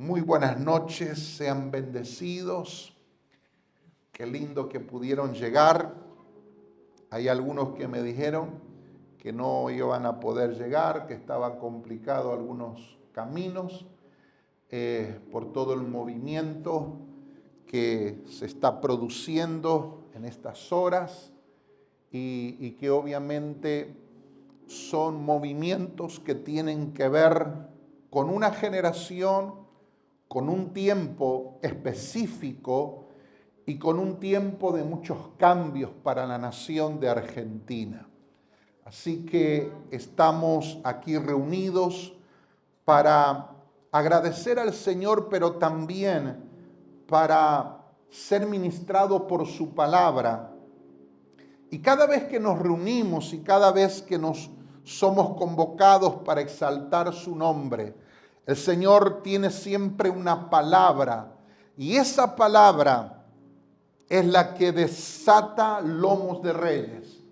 Muy buenas noches, sean bendecidos. Qué lindo que pudieron llegar. Hay algunos que me dijeron que no iban a poder llegar, que estaban complicados algunos caminos por todo el movimiento que se está produciendo en estas horas y que obviamente son movimientos que tienen que ver con una generación, con un tiempo específico y con un tiempo de muchos cambios para la nación de Argentina. Así que estamos aquí reunidos para agradecer al Señor, pero también para ser ministrado por su palabra. Y cada vez que nos reunimos y cada vez que nos somos convocados para exaltar su nombre, el Señor tiene siempre una palabra, y esa palabra es la que desata lomos de reyes.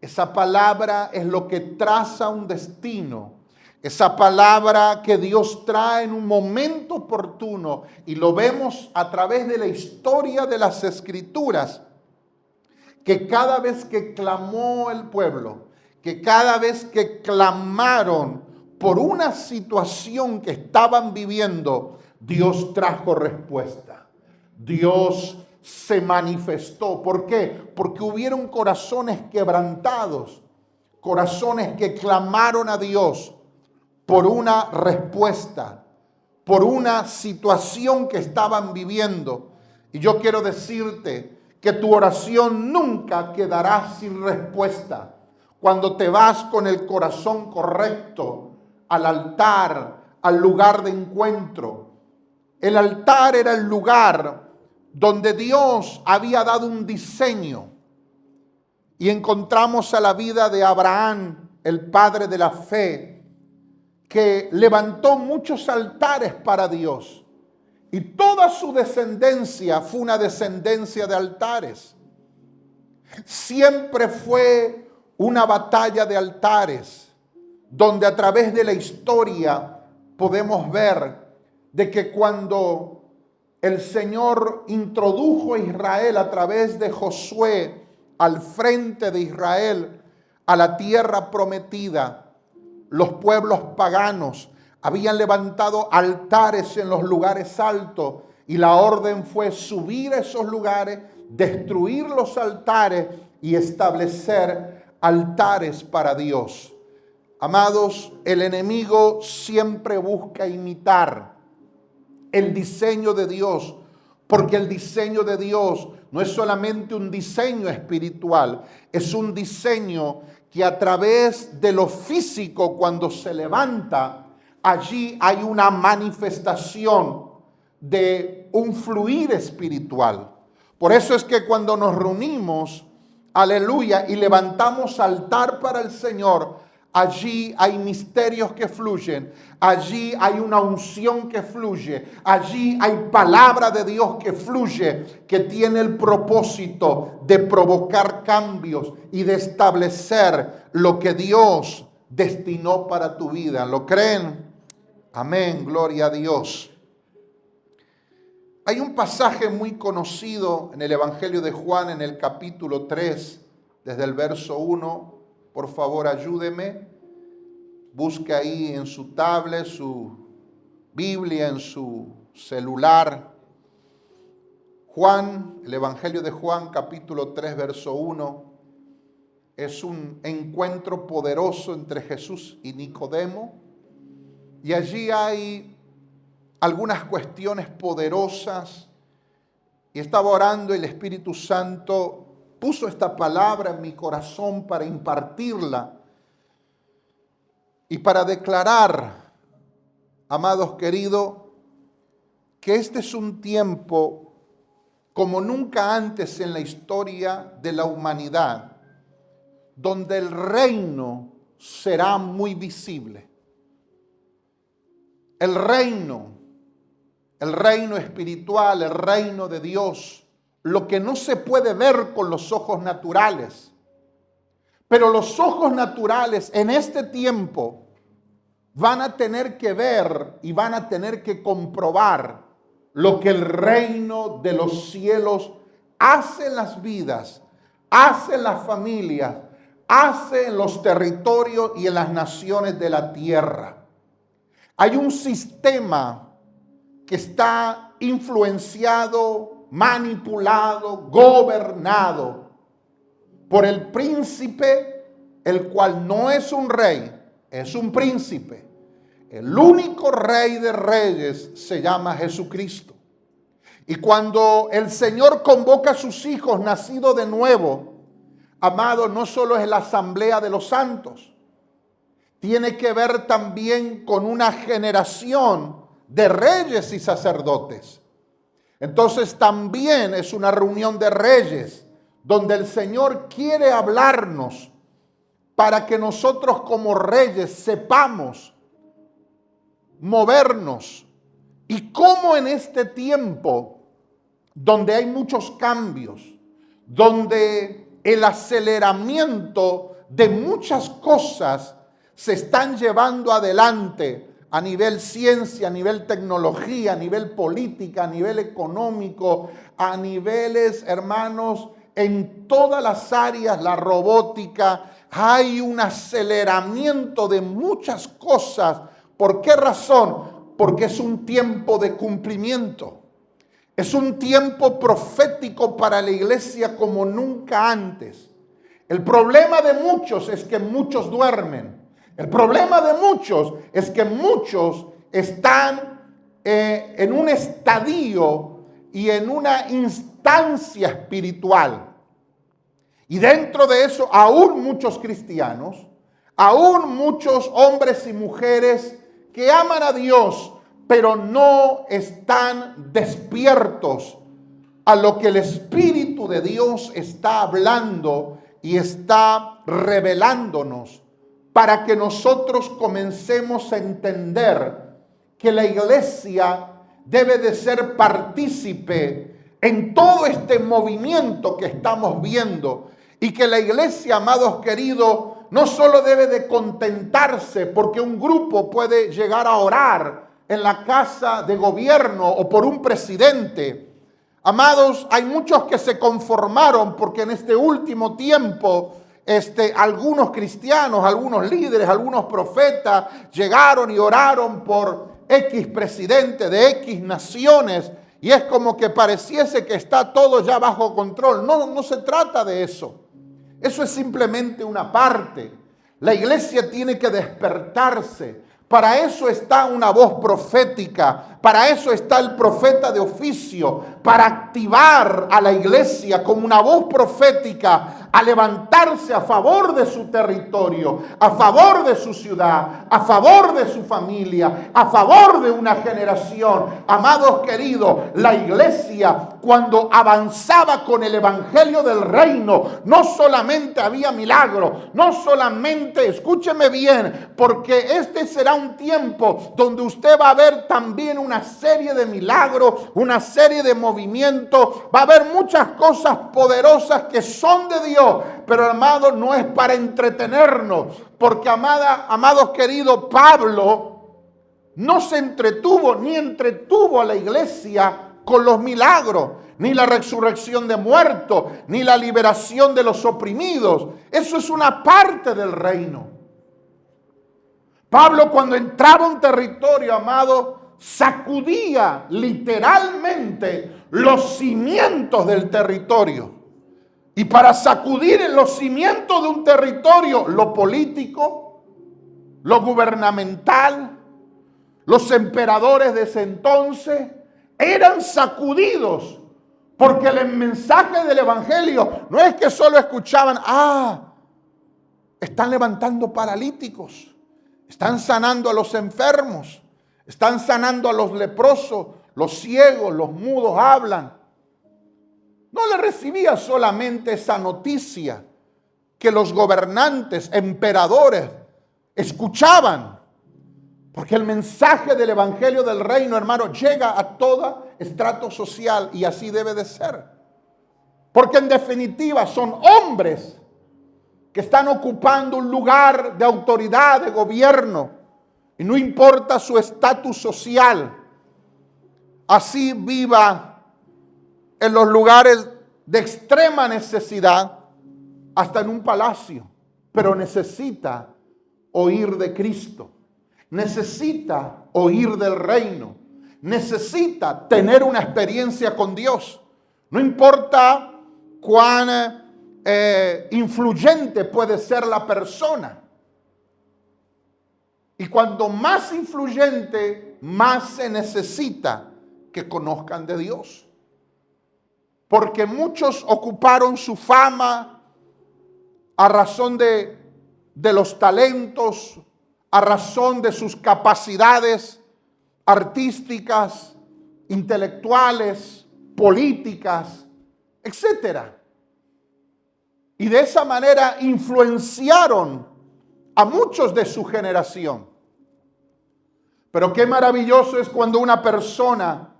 Esa palabra es lo que traza un destino. Esa palabra que Dios trae en un momento oportuno, y lo vemos a través de la historia de las Escrituras, que cada vez que clamó el pueblo, que cada vez que clamaron por una situación que estaban viviendo, Dios trajo respuesta. Dios se manifestó. ¿Por qué? Porque hubieron corazones quebrantados, corazones que clamaron a Dios por una respuesta, por una situación que estaban viviendo. Y yo quiero decirte que tu oración nunca quedará sin respuesta cuando te vas con el corazón correcto al altar, al lugar de encuentro. El altar era el lugar donde Dios había dado un diseño, y encontramos a la vida de Abraham, el padre de la fe, que levantó muchos altares para Dios, y toda su descendencia fue una descendencia de altares. Siempre fue una batalla de altares, donde a través de la historia podemos ver de que cuando el Señor introdujo a Israel a través de Josué al frente de Israel a la tierra prometida, los pueblos paganos habían levantado altares en los lugares altos, y la orden fue subir a esos lugares, destruir los altares y establecer altares para Dios. Amados, el enemigo siempre busca imitar el diseño de Dios, porque el diseño de Dios no es solamente un diseño espiritual, es un diseño que a través de lo físico, cuando se levanta, allí hay una manifestación de un fluir espiritual. Por eso es que cuando nos reunimos, aleluya, y levantamos altar para el Señor, allí hay misterios que fluyen, allí hay una unción que fluye, allí hay palabra de Dios que fluye, que tiene el propósito de provocar cambios y de establecer lo que Dios destinó para tu vida. ¿Lo creen? Amén, gloria a Dios. Hay un pasaje muy conocido en el Evangelio de Juan, en el capítulo 3, desde el verso 1. Por favor, ayúdeme. Busque ahí en su tablet, su Biblia, en su celular. Juan, el Evangelio de Juan, capítulo 3, verso 1. Es un encuentro poderoso entre Jesús y Nicodemo. Y allí hay algunas cuestiones poderosas. Y estaba orando y el Espíritu Santo puso esta palabra en mi corazón para impartirla y para declarar, amados queridos, que este es un tiempo como nunca antes en la historia de la humanidad, donde el reino será muy visible. El reino espiritual, el reino de Dios, lo que no se puede ver con los ojos naturales. Pero los ojos naturales en este tiempo van a tener que ver y van a tener que comprobar lo que el reino de los cielos hace en las vidas, hace en las familias, hace en los territorios y en las naciones de la tierra. Hay un sistema que está influenciado, manipulado, gobernado por el príncipe, el cual no es un rey, es un príncipe. El único rey de reyes se llama Jesucristo. Y cuando el Señor convoca a sus hijos nacidos de nuevo, amado, no solo es la asamblea de los santos, tiene que ver también con una generación de reyes y sacerdotes. Entonces también es una reunión de reyes donde el Señor quiere hablarnos para que nosotros como reyes sepamos movernos. Y cómo en este tiempo donde hay muchos cambios, donde el aceleramiento de muchas cosas se están llevando adelante a nivel ciencia, a nivel tecnología, a nivel política, a nivel económico, a niveles, hermanos, en todas las áreas, la robótica, hay un aceleramiento de muchas cosas. ¿Por qué razón? Porque es un tiempo de cumplimiento. Es un tiempo profético para la iglesia como nunca antes. El problema de muchos es que muchos duermen. El problema de muchos es que muchos están en un estadio y en una instancia espiritual. Y dentro de eso, aún muchos cristianos, aún muchos hombres y mujeres que aman a Dios, pero no están despiertos a lo que el Espíritu de Dios está hablando y está revelándonos, para que nosotros comencemos a entender que la iglesia debe de ser partícipe en todo este movimiento que estamos viendo, y que la iglesia, amados queridos, no solo debe de contentarse porque un grupo puede llegar a orar en la casa de gobierno o por un presidente. Amados, hay muchos que se conformaron porque en este último tiempo algunos cristianos, algunos líderes, algunos profetas llegaron y oraron por X presidente de X naciones, y es como que pareciese que está todo ya bajo control. No, no se trata de eso. Eso es simplemente una parte. La iglesia tiene que despertarse. Para eso está una voz profética, para eso está el profeta de oficio, para activar a la iglesia como una voz profética, a levantarse a favor de su territorio, a favor de su ciudad, a favor de su familia, a favor de una generación. Amados queridos, la iglesia cuando avanzaba con el evangelio del reino, no solamente había milagros, no solamente, escúcheme bien, porque este será un tiempo donde usted va a ver también una serie de milagros, una serie de movimientos, va a haber muchas cosas poderosas que son de Dios, pero amados, no es para entretenernos, porque amados queridos, Pablo no se entretuvo ni entretuvo a la iglesia con los milagros, ni la resurrección de muertos, ni la liberación de los oprimidos. Eso es una parte del reino. Pablo, cuando entraba a un territorio, amado, sacudía literalmente los cimientos del territorio. Y para sacudir en los cimientos de un territorio, lo político, lo gubernamental, los emperadores de ese entonces eran sacudidos, porque el mensaje del evangelio no es que solo escuchaban, están levantando paralíticos, están sanando a los enfermos, están sanando a los leprosos, los ciegos, los mudos hablan. No le recibía solamente esa noticia que los gobernantes, emperadores, escuchaban. Porque el mensaje del evangelio del reino, hermano, llega a todo estrato social, y así debe de ser. Porque en definitiva son hombres que están ocupando un lugar de autoridad, de gobierno. Y no importa su estatus social, así viva en los lugares de extrema necesidad, hasta en un palacio, pero necesita oír de Cristo, necesita oír del reino, necesita tener una experiencia con Dios. No importa cuán influyente puede ser la persona. Y cuando más influyente, más se necesita que conozcan de Dios. Porque muchos ocuparon su fama a razón de los talentos, a razón de sus capacidades artísticas, intelectuales, políticas, etcétera. Y de esa manera influenciaron a muchos de su generación. Pero qué maravilloso es cuando una persona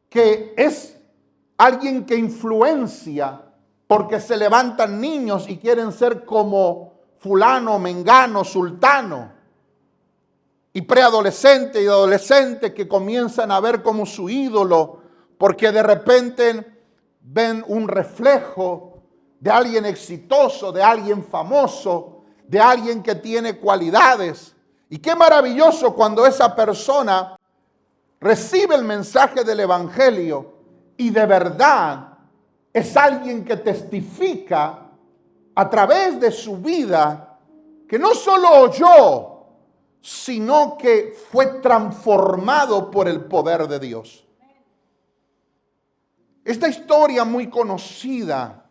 que es alguien que influencia, porque se levantan niños y quieren ser como fulano, mengano, sultano, y preadolescente y adolescente que comienzan a ver como su ídolo, porque de repente ven un reflejo de alguien exitoso, de alguien famoso, de alguien que tiene cualidades. Y qué maravilloso cuando esa persona recibe el mensaje del evangelio y de verdad es alguien que testifica a través de su vida que no solo oyó, sino que fue transformado por el poder de Dios. Esta historia muy conocida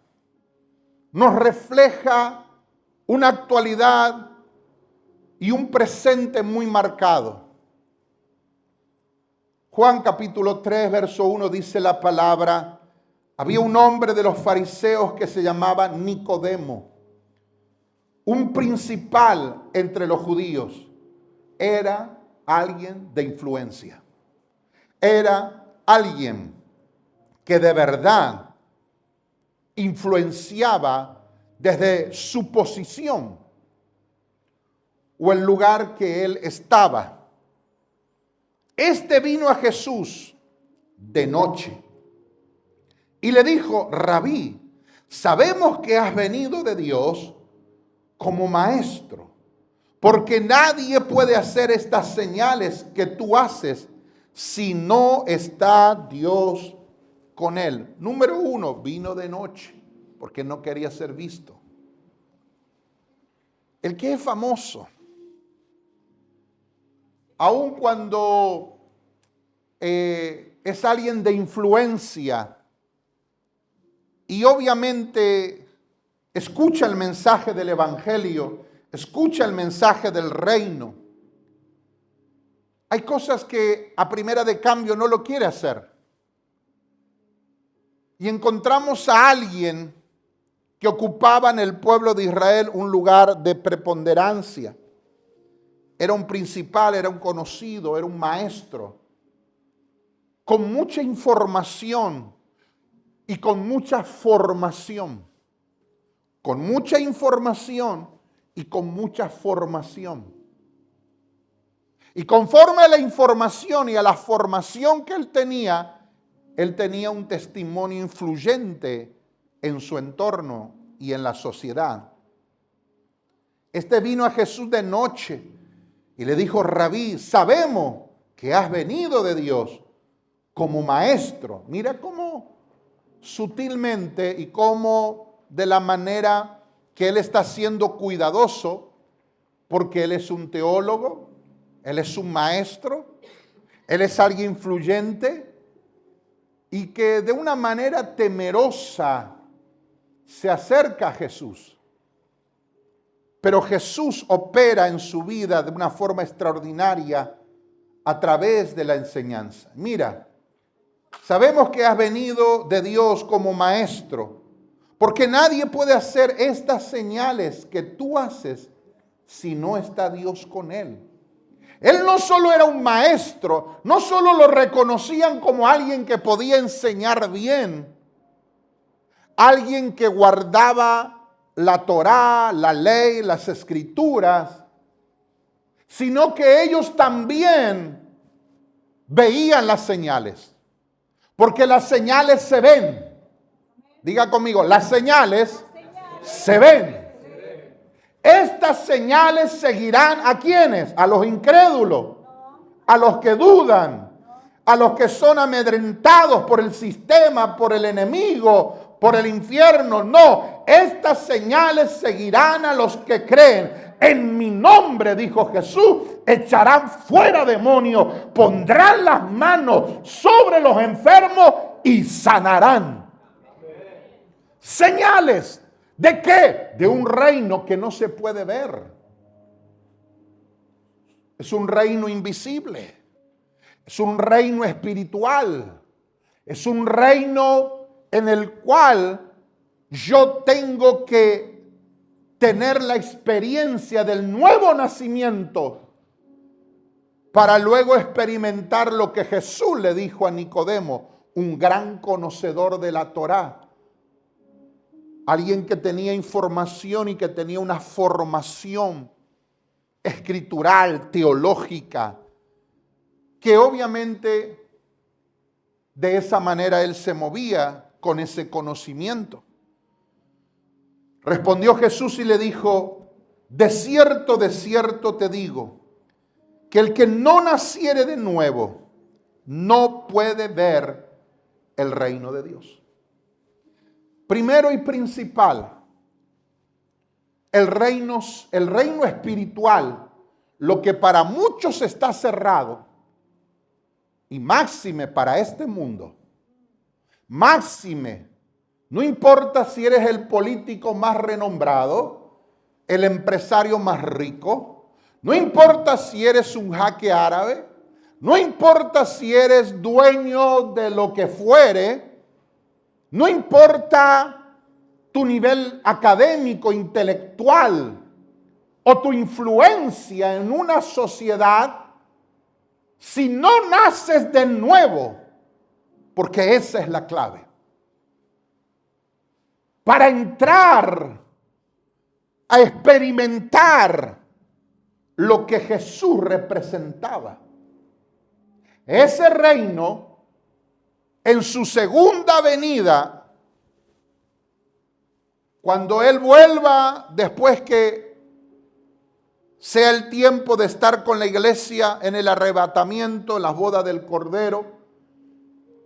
nos refleja una actualidad y un presente muy marcado. Juan capítulo 3, verso 1 dice la palabra: había un hombre de los fariseos que se llamaba Nicodemo, un principal entre los judíos. Era alguien de influencia. Era alguien que de verdad influenciaba desde su posición o el lugar que él estaba. Este vino a Jesús de noche y le dijo: Rabí, sabemos que has venido de Dios como maestro, porque nadie puede hacer estas señales que tú haces si no está Dios con él. Número uno, vino de noche porque no quería ser visto. El que es famoso, aun cuando es alguien de influencia y obviamente escucha el mensaje del evangelio, escucha el mensaje del reino, hay cosas que a primera de cambio no lo quiere hacer. Y encontramos a alguien que ocupaba en el pueblo de Israel un lugar de preponderancia. Era un principal, era un conocido, era un maestro, con mucha información y con mucha formación. Con mucha información y con mucha formación. Y conforme a la información y a la formación que él tenía un testimonio influyente en su entorno y en la sociedad. Este vino a Jesús de noche y le dijo: Rabí, sabemos que has venido de Dios como maestro. Mira cómo sutilmente y cómo de la manera que él está siendo cuidadoso, porque él es un teólogo, él es un maestro, él es alguien influyente y que de una manera temerosa se acerca a Jesús. Pero Jesús opera en su vida de una forma extraordinaria a través de la enseñanza. Mira, sabemos que has venido de Dios como maestro, porque nadie puede hacer estas señales que tú haces si no está Dios con él. Él no solo era un maestro, no solo lo reconocían como alguien que podía enseñar bien, alguien que guardaba la Torá, la ley, las escrituras, sino que ellos también veían las señales. Porque las señales se ven. Diga conmigo, las señales se ven. Estas señales seguirán ¿a quiénes? A los incrédulos, a los que dudan, a los que son amedrentados por el sistema, por el enemigo, por el infierno. No, estas señales seguirán a los que creen. En mi nombre, dijo Jesús, echarán fuera demonios, pondrán las manos sobre los enfermos y sanarán. Señales. ¿De qué? De un reino que no se puede ver. Es un reino invisible. Es un reino espiritual. Es un reino en el cual yo tengo que tener la experiencia del nuevo nacimiento para luego experimentar lo que Jesús le dijo a Nicodemo, un gran conocedor de la Torá. Alguien que tenía información y que tenía una formación escritural, teológica, que obviamente de esa manera él se movía con ese conocimiento. Respondió Jesús y le dijo, de cierto te digo, que el que no naciere de nuevo no puede ver el reino de Dios. Primero y principal, el reino espiritual, lo que para muchos está cerrado, y máxime para este mundo, máxime, no importa si eres el político más renombrado, el empresario más rico, no importa si eres un jaque árabe, no importa si eres dueño de lo que fuere, no importa tu nivel académico, intelectual o tu influencia en una sociedad, si no naces de nuevo, porque esa es la clave, para entrar a experimentar lo que Jesús representaba. Ese reino, en su segunda venida, cuando Él vuelva, después que sea el tiempo de estar con la iglesia en el arrebatamiento, en las bodas del Cordero,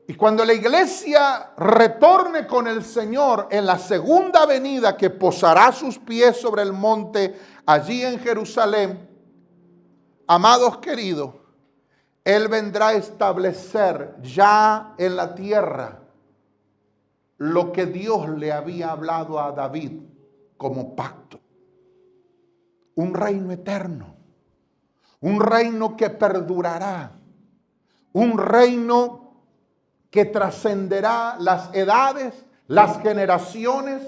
y cuando la iglesia retorne con el Señor en la segunda venida, que posará sus pies sobre el monte allí en Jerusalén, amados queridos, Él vendrá a establecer ya en la tierra lo que Dios le había hablado a David como pacto. Un reino eterno, un reino que perdurará, un reino que trascenderá las edades, las generaciones,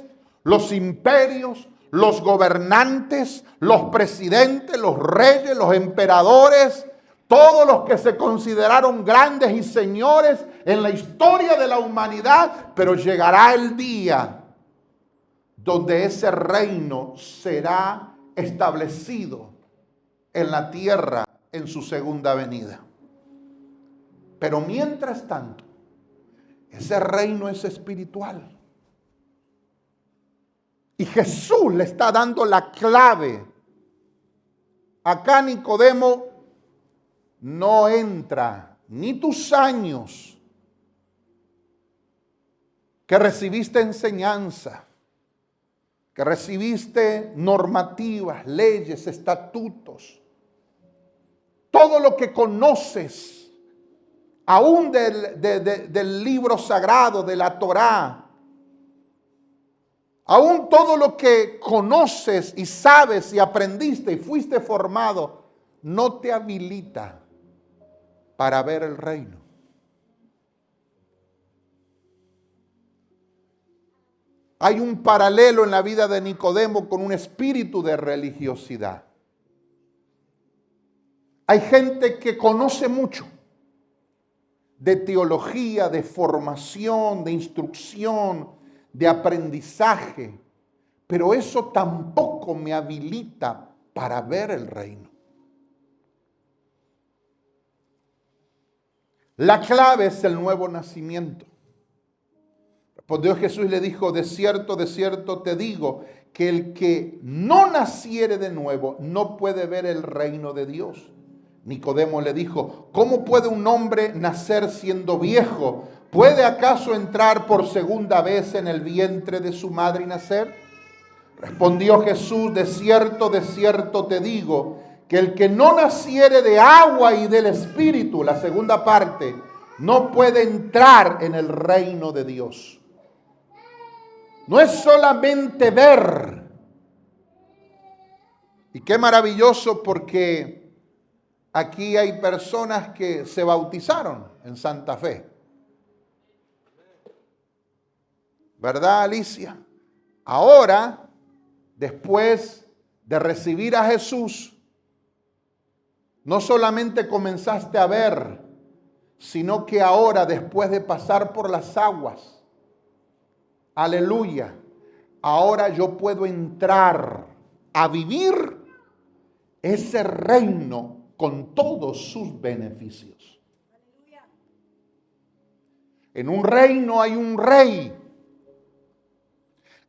los imperios, los gobernantes, los presidentes, los reyes, los emperadores, todos los que se consideraron grandes y señores en la historia de la humanidad, pero llegará el día donde ese reino será establecido en la tierra en su segunda venida. Pero mientras tanto, ese reino es espiritual. Y Jesús le está dando la clave. Acá Nicodemo no entra ni tus años que recibiste enseñanza, que recibiste normativas, leyes, estatutos, todo lo que conoces, aún del libro sagrado, de la Torá, aún todo lo que conoces y sabes y aprendiste y fuiste formado, no te habilita para ver el reino. Hay un paralelo en la vida de Nicodemo con un espíritu de religiosidad. Hay gente que conoce mucho de teología, de formación, de instrucción, de aprendizaje, pero eso tampoco me habilita para ver el reino. La clave es el nuevo nacimiento. Respondió Jesús y le dijo, de cierto te digo, que el que no naciere de nuevo no puede ver el reino de Dios. Nicodemo le dijo, ¿cómo puede un hombre nacer siendo viejo? ¿Puede acaso entrar por segunda vez en el vientre de su madre y nacer? Respondió Jesús, de cierto te digo, que el que no naciere de agua y del Espíritu, la segunda parte, no puede entrar en el reino de Dios. No es solamente ver. Y qué maravilloso, porque aquí hay personas que se bautizaron en Santa Fe. ¿Verdad, Alicia? Ahora, después de recibir a Jesús, no solamente comenzaste a ver, sino que ahora, después de pasar por las aguas, aleluya, ahora yo puedo entrar a vivir ese reino con todos sus beneficios. En un reino hay un rey.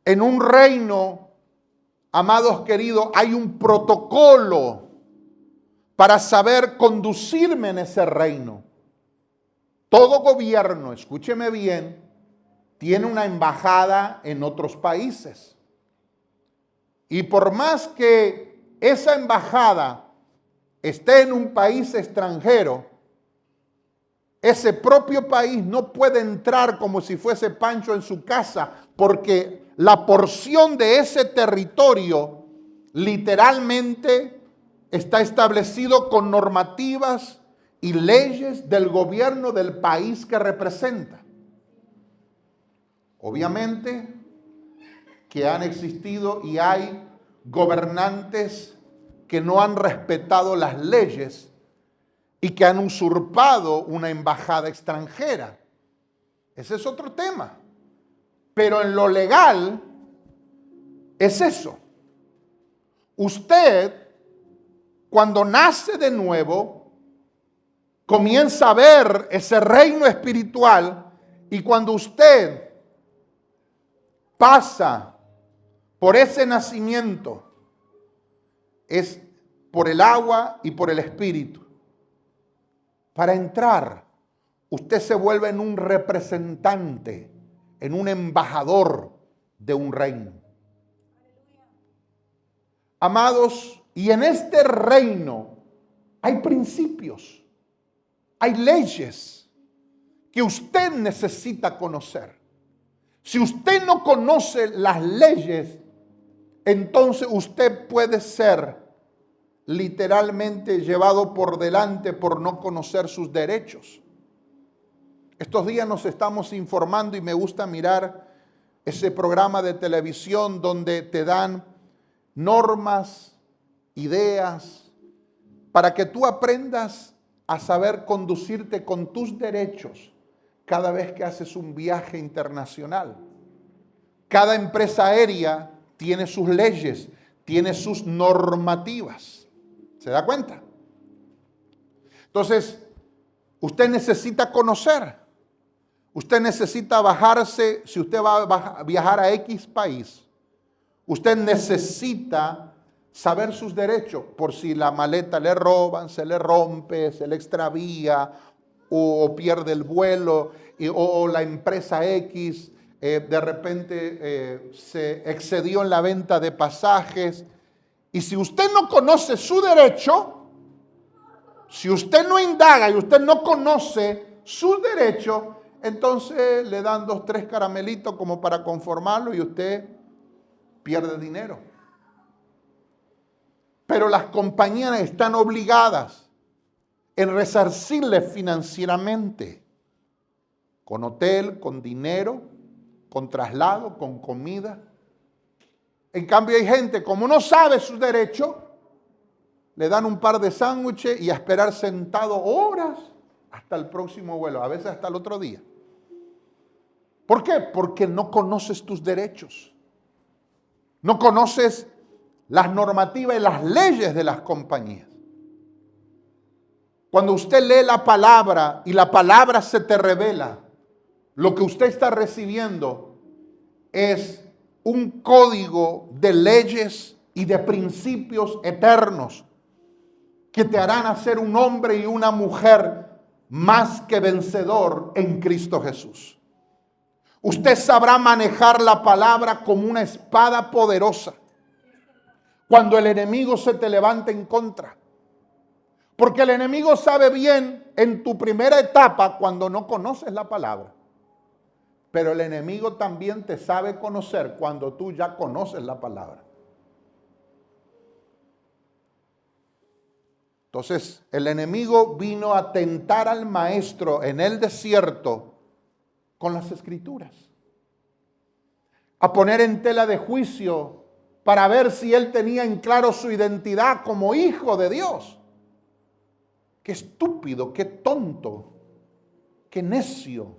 En un reino, amados queridos, hay un protocolo para saber conducirme en ese reino. Todo gobierno, escúcheme bien, tiene una embajada en otros países. Y por más que esa embajada esté en un país extranjero, ese propio país no puede entrar como si fuese Pancho en su casa, porque la porción de ese territorio literalmente está establecido con normativas y leyes del gobierno del país que representa. Obviamente que han existido y hay gobernantes que no han respetado las leyes y que han usurpado una embajada extranjera. Ese es otro tema. Pero en lo legal es eso. Usted, cuando nace de nuevo, comienza a ver ese reino espiritual, y cuando usted pasa por ese nacimiento, es por el agua y por el Espíritu. Para entrar, usted se vuelve en un representante, en un embajador de un reino. Amados, y en este reino hay principios, hay leyes que usted necesita conocer. Si usted no conoce las leyes, entonces usted puede ser literalmente llevado por delante por no conocer sus derechos. Estos días nos estamos informando y me gusta mirar ese programa de televisión donde te dan normas, ideas, para que tú aprendas a saber conducirte con tus derechos cada vez que haces un viaje internacional. Cada empresa aérea tiene sus leyes, tiene sus normativas. ¿Se da cuenta? Entonces, usted necesita conocer. Usted necesita bajarse, si usted va a viajar a X país, usted necesita saber sus derechos, por si la maleta le roban, se le rompe, se le extravía, o pierde el vuelo, o la empresa X de repente se excedió en la venta de pasajes. Y si usted no conoce su derecho, si usted no indaga y usted no conoce sus derechos, entonces le dan 2, 3 caramelitos como para conformarlo y usted pierde dinero. Pero las compañías están obligadas en resarcirle financieramente, con hotel, con dinero, con traslado, con comida. En cambio hay gente, como no sabe sus derechos, le dan un par de sándwiches y a esperar sentado horas hasta el próximo vuelo, a veces hasta el otro día. ¿Por qué? Porque no conoces tus derechos. No conoces las normativas y las leyes de las compañías. Cuando usted lee la palabra y la palabra se te revela, lo que usted está recibiendo es un código de leyes y de principios eternos que te harán hacer un hombre y una mujer más que vencedor en Cristo Jesús. Usted sabrá manejar la palabra como una espada poderosa cuando el enemigo se te levante en contra. Porque el enemigo sabe bien en tu primera etapa cuando no conoces la palabra. Pero el enemigo también te sabe conocer cuando tú ya conoces la palabra. Entonces, el enemigo vino a tentar al maestro en el desierto con las escrituras. A poner en tela de juicio para ver si él tenía en claro su identidad como hijo de Dios. Qué estúpido, qué tonto, qué necio,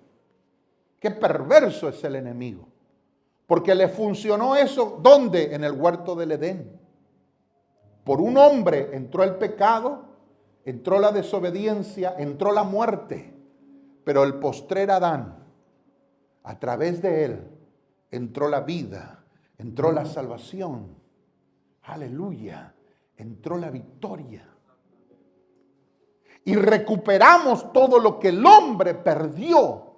qué perverso es el enemigo. Porque le funcionó eso, ¿dónde? En el huerto del Edén. Por un hombre entró el pecado, entró la desobediencia, entró la muerte. Pero el postrer Adán, a través de él, entró la vida, entró la salvación. Aleluya, entró la victoria. Y recuperamos todo lo que el hombre perdió.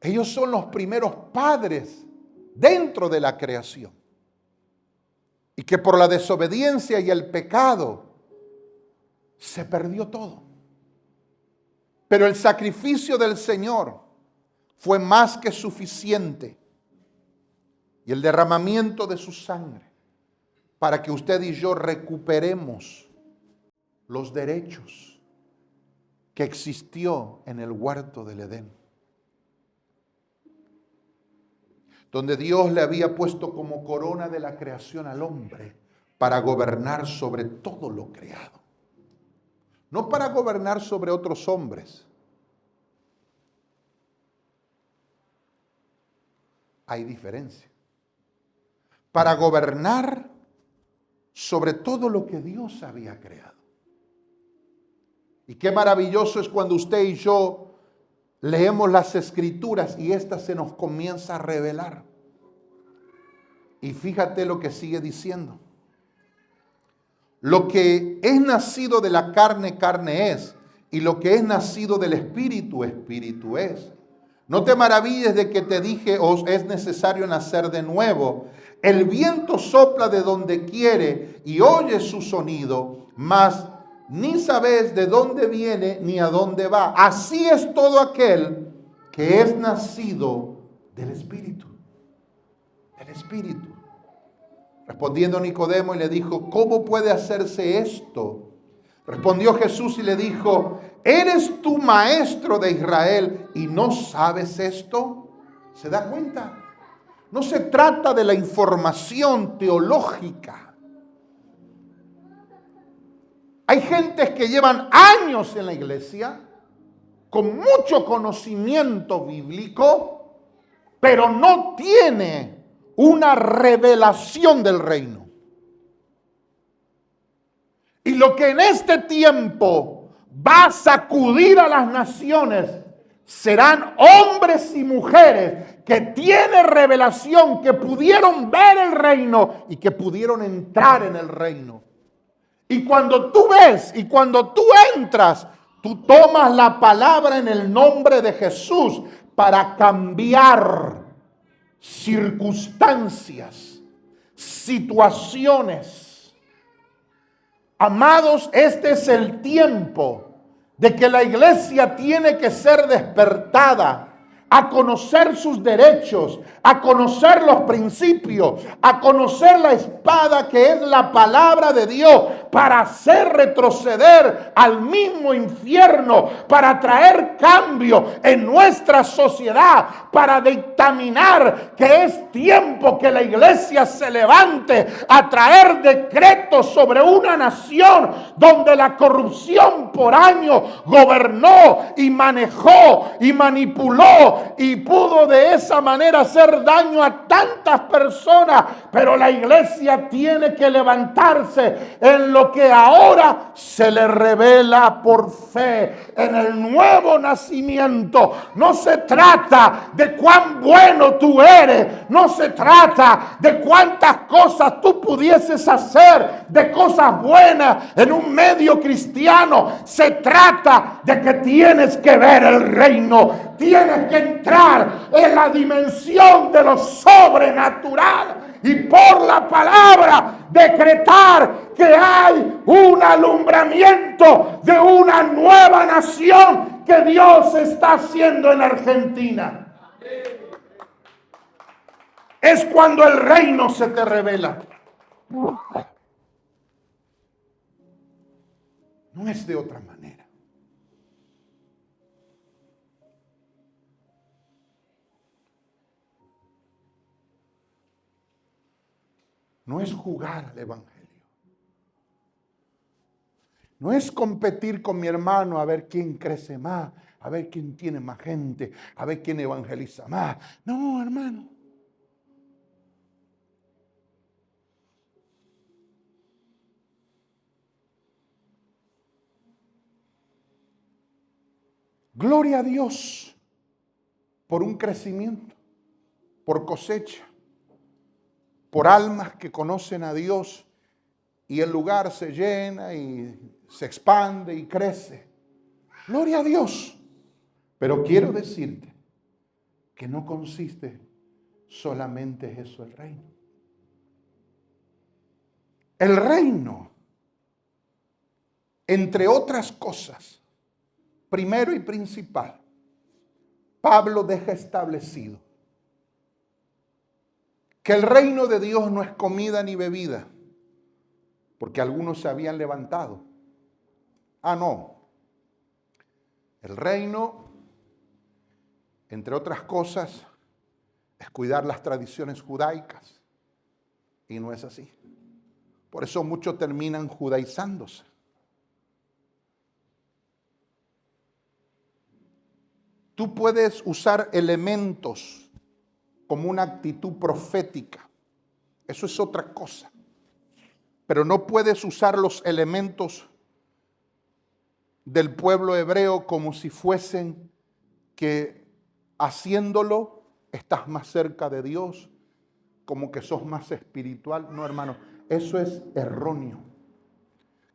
Ellos son los primeros padres dentro de la creación. Y que por la desobediencia y el pecado se perdió todo. Pero el sacrificio del Señor fue más que suficiente. Y el derramamiento de su sangre para que usted y yo recuperemos los derechos que existió en el huerto del Edén, donde Dios le había puesto como corona de la creación al hombre para gobernar sobre todo lo creado. No para gobernar sobre otros hombres. Hay diferencia. Para gobernar sobre todo lo que Dios había creado. Y qué maravilloso es cuando usted y yo leemos las escrituras y esta se nos comienza a revelar. Y fíjate lo que sigue diciendo. Lo que es nacido de la carne, carne es. Y lo que es nacido del espíritu, espíritu es. No te maravilles de que te dije, os es necesario nacer de nuevo. El viento sopla de donde quiere y oyes su sonido, mas ni sabes de dónde viene ni a dónde va. Así es todo aquel que es nacido del Espíritu. Del Espíritu. Respondiendo Nicodemo y le dijo, ¿cómo puede hacerse esto? Respondió Jesús y le dijo, ¿eres tú maestro de Israel y no sabes esto? ¿Se da cuenta? No se trata de la información teológica. Hay gentes que llevan años en la iglesia con mucho conocimiento bíblico, pero no tiene una revelación del reino. Y lo que en este tiempo va a sacudir a las naciones serán hombres y mujeres que tienen revelación, que pudieron ver el reino y que pudieron entrar en el reino. Y cuando tú ves y cuando tú entras, tú tomas la palabra en el nombre de Jesús para cambiar circunstancias, situaciones. Amados, este es el tiempo de que la iglesia tiene que ser despertada a conocer sus derechos, a conocer los principios, a conocer la espada que es la palabra de Dios para hacer retroceder al mismo infierno, para traer cambio en nuestra sociedad, para dictaminar que es tiempo que la iglesia se levante a traer decretos sobre una nación donde la corrupción por años gobernó y manejó y manipuló y pudo de esa manera hacer daño a tantas personas. Pero la iglesia tiene que levantarse en lo pero que ahora se le revela por fe en el nuevo nacimiento. No se trata de cuán bueno tú eres, no se trata de cuántas cosas tú pudieses hacer, de cosas buenas en un medio cristiano. Se trata de que tienes que ver el reino, tienes que entrar en la dimensión de lo sobrenatural y por la palabra decretar que hay un alumbramiento de una nueva nación que Dios está haciendo en Argentina. Es cuando el reino se te revela. No es de otra manera. No es jugar al evangelio. No es competir con mi hermano a ver quién crece más, a ver quién tiene más gente, a ver quién evangeliza más. No, hermano. Gloria a Dios por un crecimiento, por cosecha, por almas que conocen a Dios y el lugar se llena y se expande y crece. Gloria a Dios. Pero quiero decirte que no consiste solamente en eso el reino. El reino, entre otras cosas, primero y principal, Pablo deja establecido que el reino de Dios no es comida ni bebida, porque algunos se habían levantado. No. El reino, entre otras cosas, es cuidar las tradiciones judaicas. Y no es así. Por eso muchos terminan judaizándose. Tú puedes usar elementos como una actitud profética. Eso es otra cosa. Pero no puedes usar los elementos del pueblo hebreo como si fuesen que haciéndolo estás más cerca de Dios, como que sos más espiritual. No, hermano, eso es erróneo.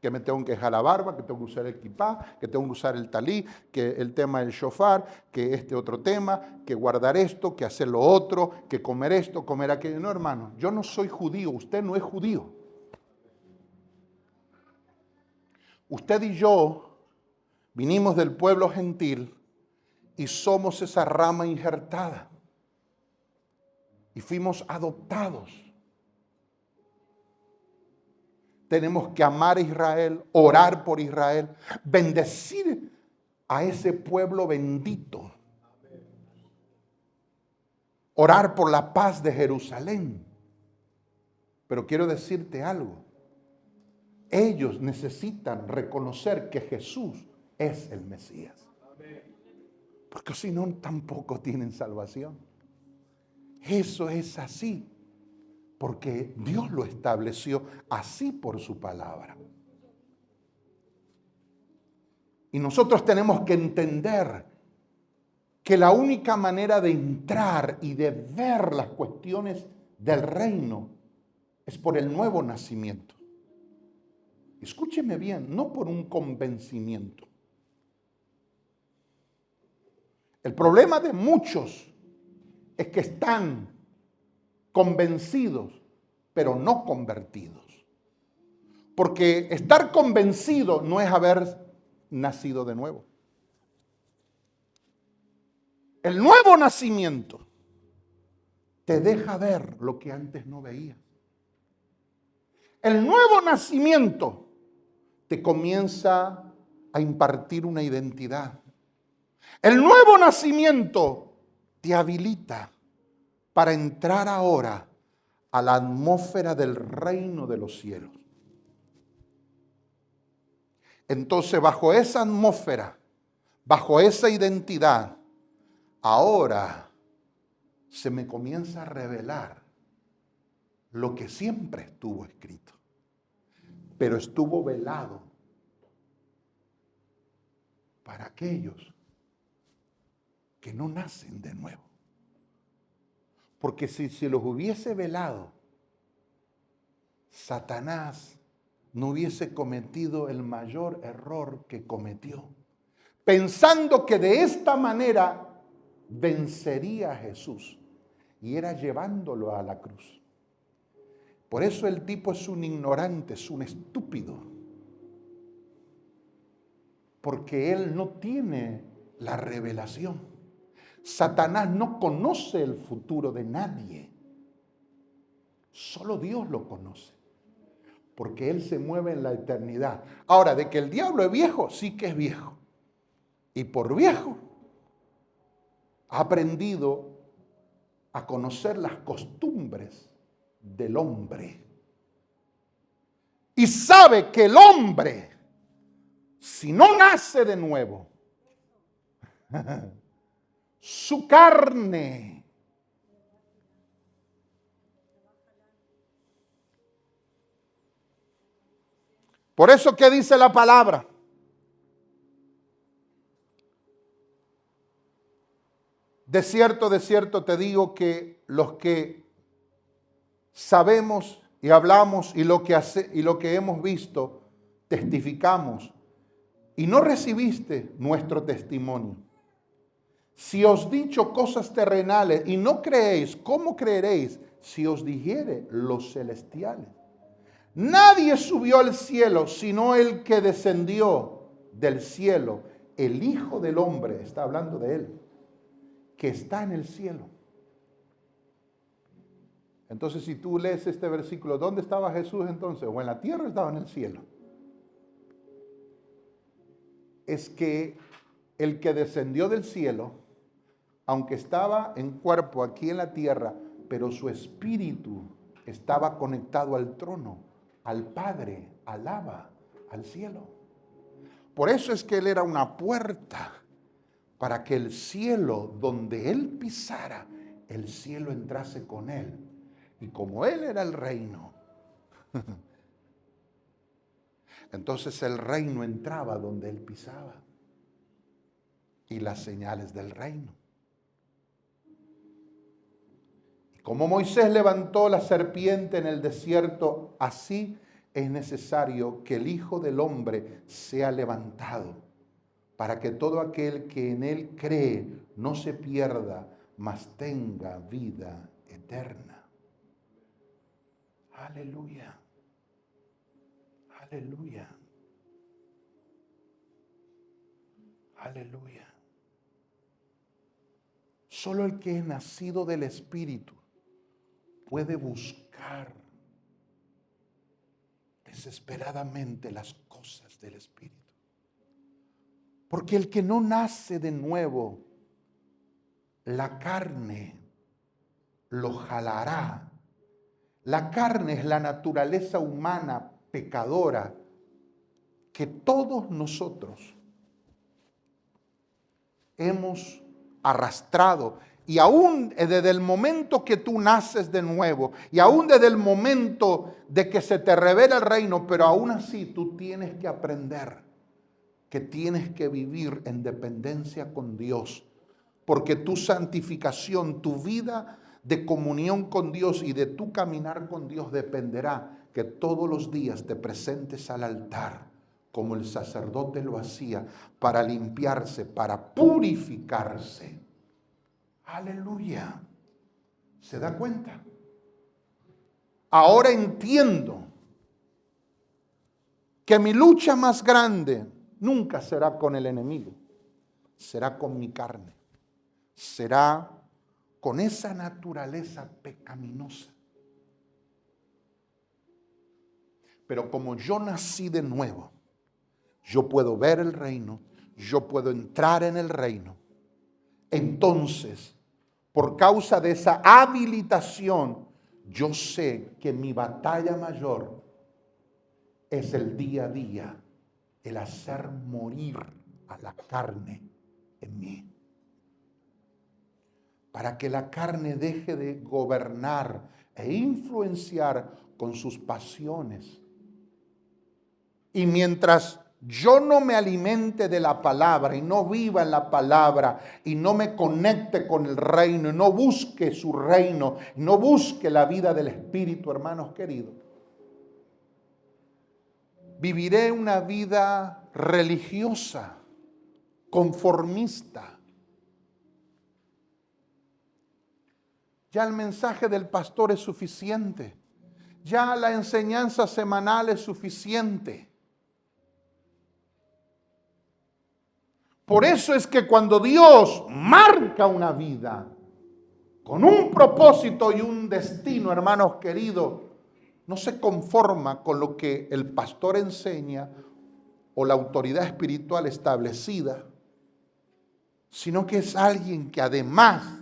Que me tengo que dejar la barba, que tengo que usar el kipá, que tengo que usar el talí, que el tema del shofar, que este otro tema, que guardar esto, que hacer lo otro, que comer esto, comer aquello. No, hermano, yo no soy judío, usted no es judío. Usted y yo vinimos del pueblo gentil y somos esa rama injertada. Y fuimos adoptados. Tenemos que amar a Israel, orar por Israel, bendecir a ese pueblo bendito. Orar por la paz de Jerusalén. Pero quiero decirte algo. Ellos necesitan reconocer que Jesús es el Mesías. Porque si no, tampoco tienen salvación. Eso es así. Porque Dios lo estableció así por su palabra. Y nosotros tenemos que entender que la única manera de entrar y de ver las cuestiones del reino es por el nuevo nacimiento. Escúcheme bien, no por un convencimiento. El problema de muchos es que están convencidos, pero no convertidos. Porque estar convencido no es haber nacido de nuevo. El nuevo nacimiento te deja ver lo que antes no veías. El nuevo nacimiento te comienza a impartir una identidad. El nuevo nacimiento te habilita para entrar ahora a la atmósfera del reino de los cielos. Entonces, bajo esa atmósfera, bajo esa identidad, ahora se me comienza a revelar lo que siempre estuvo escrito. pero estuvo velado para aquellos que no nacen de nuevo. Porque si se los hubiese velado, Satanás no hubiese cometido el mayor error que cometió, pensando que de esta manera vencería a Jesús, y era llevándolo a la cruz. Por eso el tipo es un ignorante, es un estúpido, porque él no tiene la revelación. Satanás no conoce el futuro de nadie, solo Dios lo conoce, porque él se mueve en la eternidad. Ahora, de que el diablo es viejo, sí que es viejo, y por viejo ha aprendido a conocer las costumbres del hombre. Y sabe que el hombre, si no nace de nuevo, su carne por eso que dice la palabra, de cierto te digo que los que sabemos y hablamos y lo que hemos visto, testificamos, y no recibiste nuestro testimonio. Si os dicho cosas terrenales y no creéis, ¿cómo creeréis si os dijere los celestiales? Nadie subió al cielo sino el que descendió del cielo, el Hijo del Hombre, está hablando de él, que está en el cielo. Entonces, si tú lees este versículo, ¿dónde estaba Jesús entonces? ¿O en la tierra o estaba en el cielo? Es que el que descendió del cielo, aunque estaba en cuerpo aquí en la tierra, pero su espíritu estaba conectado al trono, al Padre, al Abba, al cielo. Por eso es que él era una puerta para que el cielo, donde él pisara, el cielo entrase con él. Y como él era el reino, entonces el reino entraba donde él pisaba. Y las señales del reino. Y como Moisés levantó la serpiente en el desierto, así es necesario que el Hijo del Hombre sea levantado, para que todo aquel que en él cree no se pierda, mas tenga vida eterna. Aleluya. Aleluya. Aleluya. Solo el que es nacido del Espíritu puede buscar desesperadamente las cosas del Espíritu. Porque el que no nace de nuevo, la carne lo jalará. La carne es la naturaleza humana pecadora que todos nosotros hemos arrastrado. Y aún desde el momento que tú naces de nuevo, y aún desde el momento de que se te revela el reino, pero aún así tú tienes que aprender que tienes que vivir en dependencia con Dios, porque tu santificación, tu vida de comunión con Dios y de tu caminar con Dios dependerá que todos los días te presentes al altar como el sacerdote lo hacía, para limpiarse, para purificarse. Aleluya. ¿Se da cuenta? Ahora entiendo que mi lucha más grande nunca será con el enemigo, será con mi carne, será con esa naturaleza pecaminosa. Pero como yo nací de nuevo, yo puedo ver el reino, yo puedo entrar en el reino. Entonces, por causa de esa habilitación, yo sé que mi batalla mayor es el día a día, el hacer morir a la carne en mí. Para que la carne deje de gobernar e influenciar con sus pasiones. Y mientras yo no me alimente de la palabra y no viva en la palabra y no me conecte con el reino y no busque su reino, no busque la vida del Espíritu, hermanos queridos, viviré una vida religiosa, conformista. Ya el mensaje del pastor es suficiente. Ya la enseñanza semanal es suficiente. Por eso es que cuando Dios marca una vida con un propósito y un destino, hermanos queridos, no se conforma con lo que el pastor enseña o la autoridad espiritual establecida, sino que es alguien que además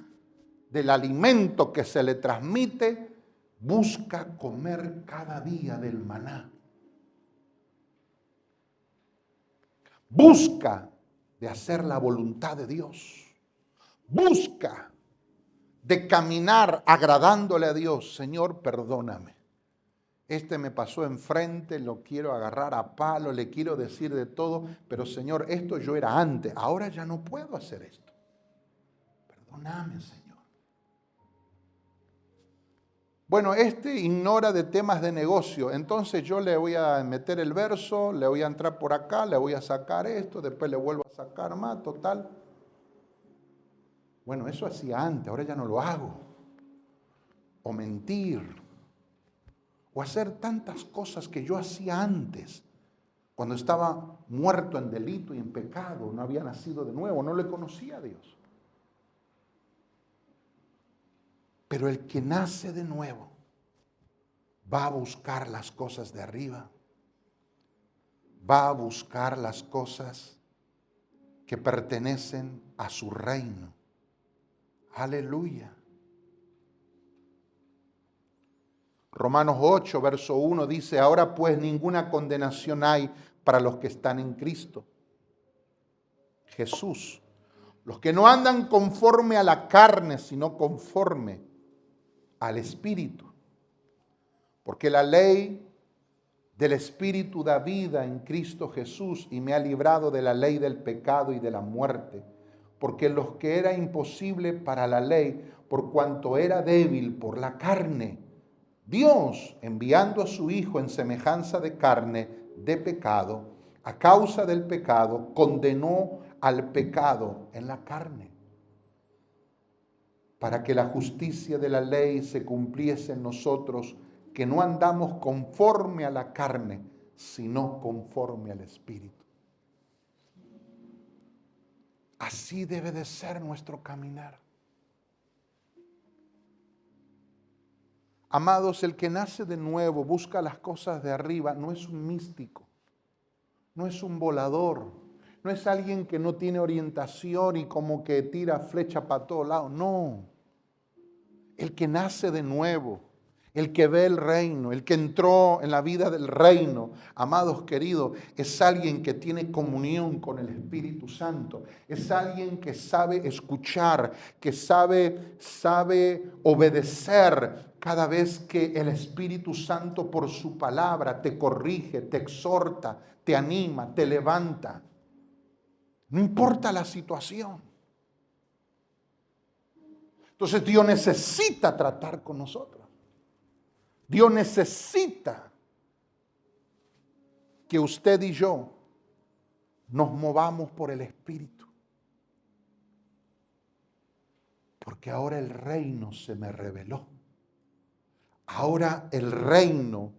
del alimento que se le transmite, busca comer cada día del maná. Busca de hacer la voluntad de Dios. Busca de caminar agradándole a Dios. Señor, perdóname. Este me pasó enfrente, lo quiero agarrar a palo, le quiero decir de todo, pero Señor, esto yo era antes, ahora ya no puedo hacer esto. Perdóname, Señor. Bueno, este ignora de temas de negocio, entonces yo le voy a meter el verso, le voy a entrar por acá, le voy a sacar esto, después le vuelvo a sacar más, total. Bueno, eso hacía antes, ahora ya no lo hago. O mentir, o hacer tantas cosas que yo hacía antes, cuando estaba muerto en delito y en pecado, no había nacido de nuevo, no le conocía a Dios. Pero el que nace de nuevo va a buscar las cosas de arriba, va a buscar las cosas que pertenecen a su reino. Aleluya. Romanos 8, verso 1 dice, ahora pues ninguna condenación hay para los que están en Cristo Jesús, los que no andan conforme a la carne, sino conforme al Espíritu. Porque la ley del Espíritu da vida en Cristo Jesús y me ha librado de la ley del pecado y de la muerte. Porque lo que era imposible para la ley, por cuanto era débil por la carne, Dios, enviando a su Hijo en semejanza de carne, de pecado, a causa del pecado, condenó al pecado en la carne, para que la justicia de la ley se cumpliese en nosotros, que no andamos conforme a la carne, sino conforme al Espíritu. Así debe de ser nuestro caminar. Amados, el que nace de nuevo, busca las cosas de arriba, no es un místico, no es un volador, no es alguien que no tiene orientación y como que tira flecha para todos lados, no. El que nace de nuevo, el que ve el reino, el que entró en la vida del reino, amados queridos, es alguien que tiene comunión con el Espíritu Santo. Es alguien que sabe escuchar, que sabe obedecer cada vez que el Espíritu Santo por su palabra te corrige, te exhorta, te anima, te levanta. No importa la situación. Entonces Dios necesita tratar con nosotros. Dios necesita que usted y yo nos movamos por el Espíritu. Porque ahora el reino se me reveló. Ahora el reino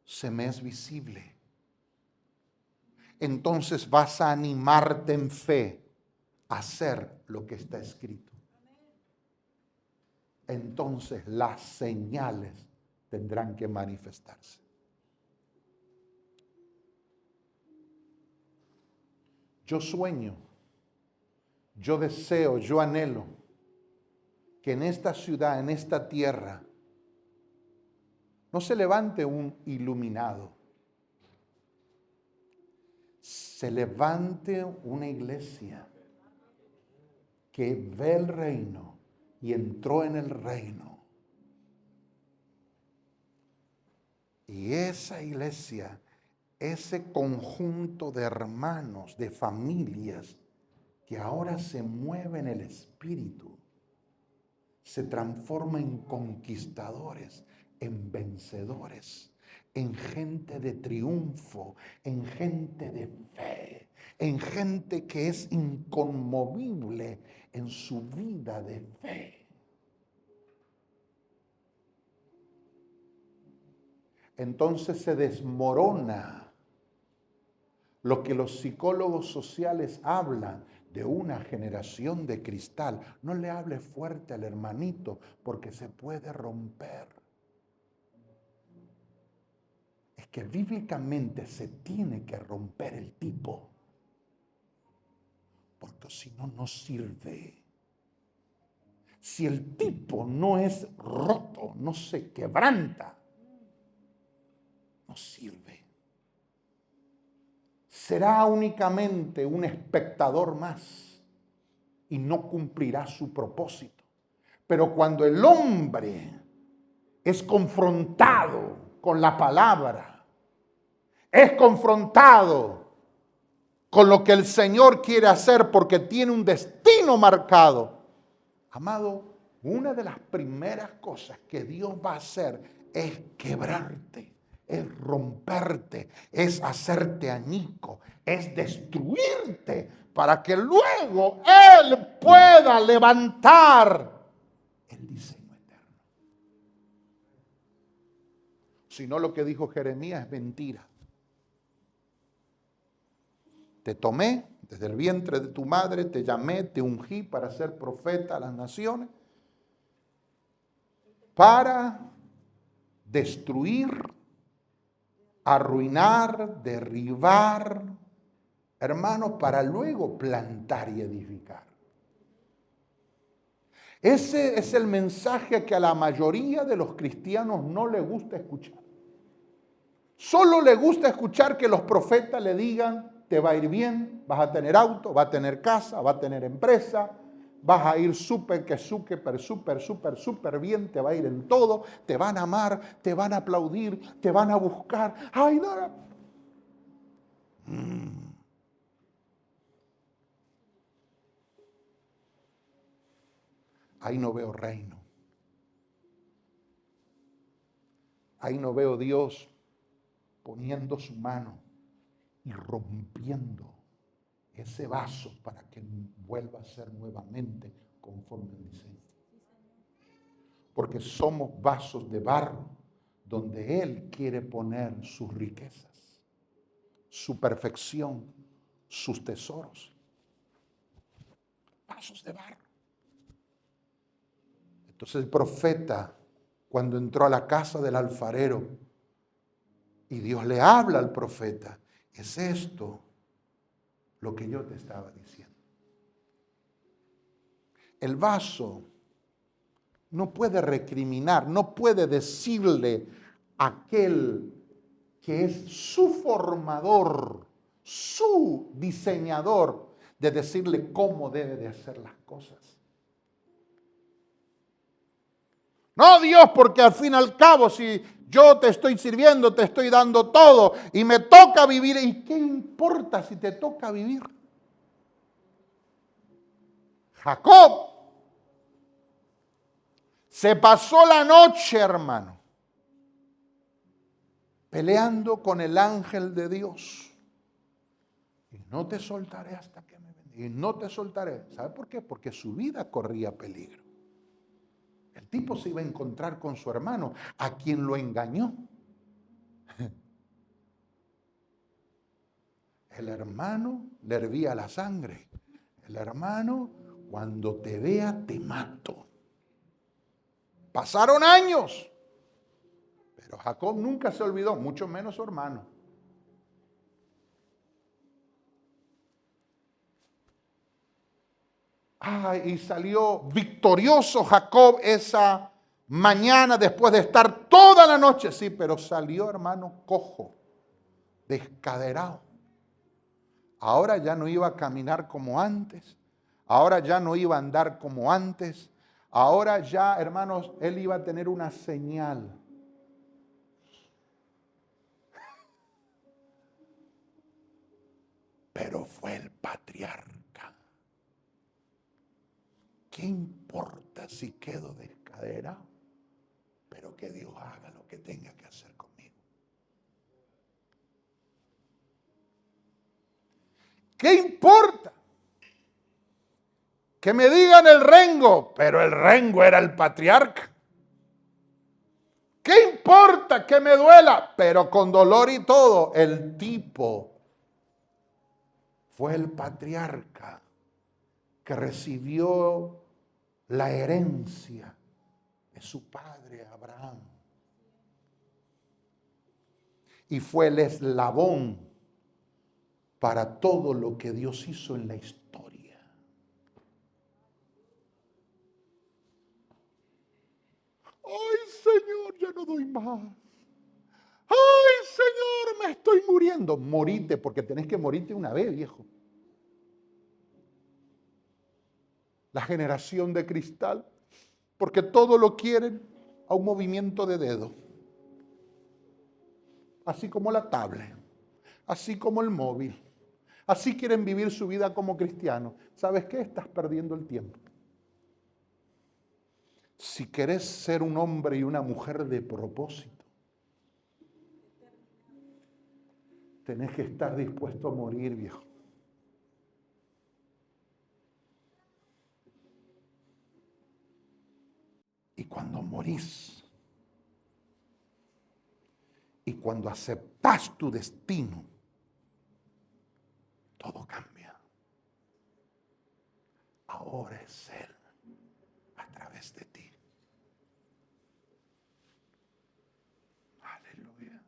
se me es visible. Entonces vas a animarte en fe a hacer lo que está escrito. Entonces las señales tendrán que manifestarse. Yo sueño, yo deseo, yo anhelo que en esta ciudad, en esta tierra, no se levante un iluminado, se levante una iglesia que ve el reino y entró en el reino. Y esa iglesia ese conjunto de hermanos, de familias, que ahora se mueve en el espíritu, se transforma en conquistadores, en vencedores, en gente de triunfo, en gente de fe, en gente que es inconmovible en su vida de fe. Entonces se desmorona lo que los psicólogos sociales hablan de una generación de cristal. No le hable fuerte al hermanito porque se puede romper. Es que bíblicamente se tiene que romper el tipo, porque si no, no sirve. Si el tipo no es roto, no se quebranta, no sirve. Será únicamente un espectador más y no cumplirá su propósito. Pero cuando el hombre es confrontado con la palabra, es confrontado con lo que el Señor quiere hacer porque tiene un destino marcado, amado, una de las primeras cosas que Dios va a hacer es quebrarte, es romperte, es hacerte añico, es destruirte para que luego Él pueda levantar el diseño eterno. Si no, lo que dijo Jeremías es mentira. Te tomé desde el vientre de tu madre, te llamé, te ungí para ser profeta a las naciones, para destruir, arruinar, derribar, hermanos, para luego plantar y edificar. Ese es el mensaje que a la mayoría de los cristianos no le gusta escuchar. Solo le gusta escuchar que los profetas le digan: te va a ir bien, vas a tener auto, vas a tener casa, vas a tener empresa, vas a ir súper bien, te va a ir en todo, te van a amar, te van a aplaudir, te van a buscar. Ay, no. Ahí no veo reino. Ahí no veo Dios poniendo su mano y rompiendo ese vaso para que vuelva a ser nuevamente conforme al diseño. Porque somos vasos de barro donde Él quiere poner sus riquezas, su perfección, sus tesoros. Vasos de barro. Entonces el profeta, cuando entró a la casa del alfarero y Dios le habla al profeta, es esto lo que yo te estaba diciendo. El vaso no puede recriminar, no puede decirle a aquel que es su formador, su diseñador, de decirle cómo debe de hacer las cosas. No, Dios, porque al fin y al cabo, si yo te estoy sirviendo, te estoy dando todo y me toca vivir, ¿y qué importa si te toca vivir? Jacob se pasó la noche, hermano, peleando con el ángel de Dios. Y no te soltaré hasta que me bendiga. Y no te soltaré. ¿Sabe por qué? Porque su vida corría peligro. El tipo se iba a encontrar con su hermano, a quien lo engañó. El hermano le hervía la sangre. El hermano, cuando te vea, te mato. Pasaron años, pero Jacob nunca se olvidó, mucho menos su hermano. Y salió victorioso Jacob esa mañana después de estar toda la noche, sí, pero salió, hermano, cojo, descaderado. Ahora ya no iba a caminar como antes, ahora ya no iba a andar como antes, ahora ya, hermanos, él iba a tener una señal. pero fue el patriarca. ¿Qué importa si quedo descaderado? Pero que Dios haga lo que tenga que hacer conmigo. ¿Qué importa? Que me digan el rengo, pero el rengo era el patriarca. ¿Qué importa que me duela? Pero con dolor y todo, el tipo fue el patriarca que recibió la herencia de su padre Abraham. Y fue el eslabón para todo lo que Dios hizo en la historia. Ay, Señor, ya no doy más. Ay, Señor, me estoy muriendo. Morite, porque tenés que morirte una vez, viejo. La generación de cristal, porque todo lo quieren a un movimiento de dedo. Así como la tablet, así como el móvil. Así quieren vivir su vida como cristianos. ¿Sabes qué? Estás perdiendo el tiempo. Si querés ser un hombre y una mujer de propósito, tenés que estar dispuesto a morir, viejo. Y cuando morís, y cuando aceptás tu destino, todo cambia. Ahora es Él a través de ti. Aleluya.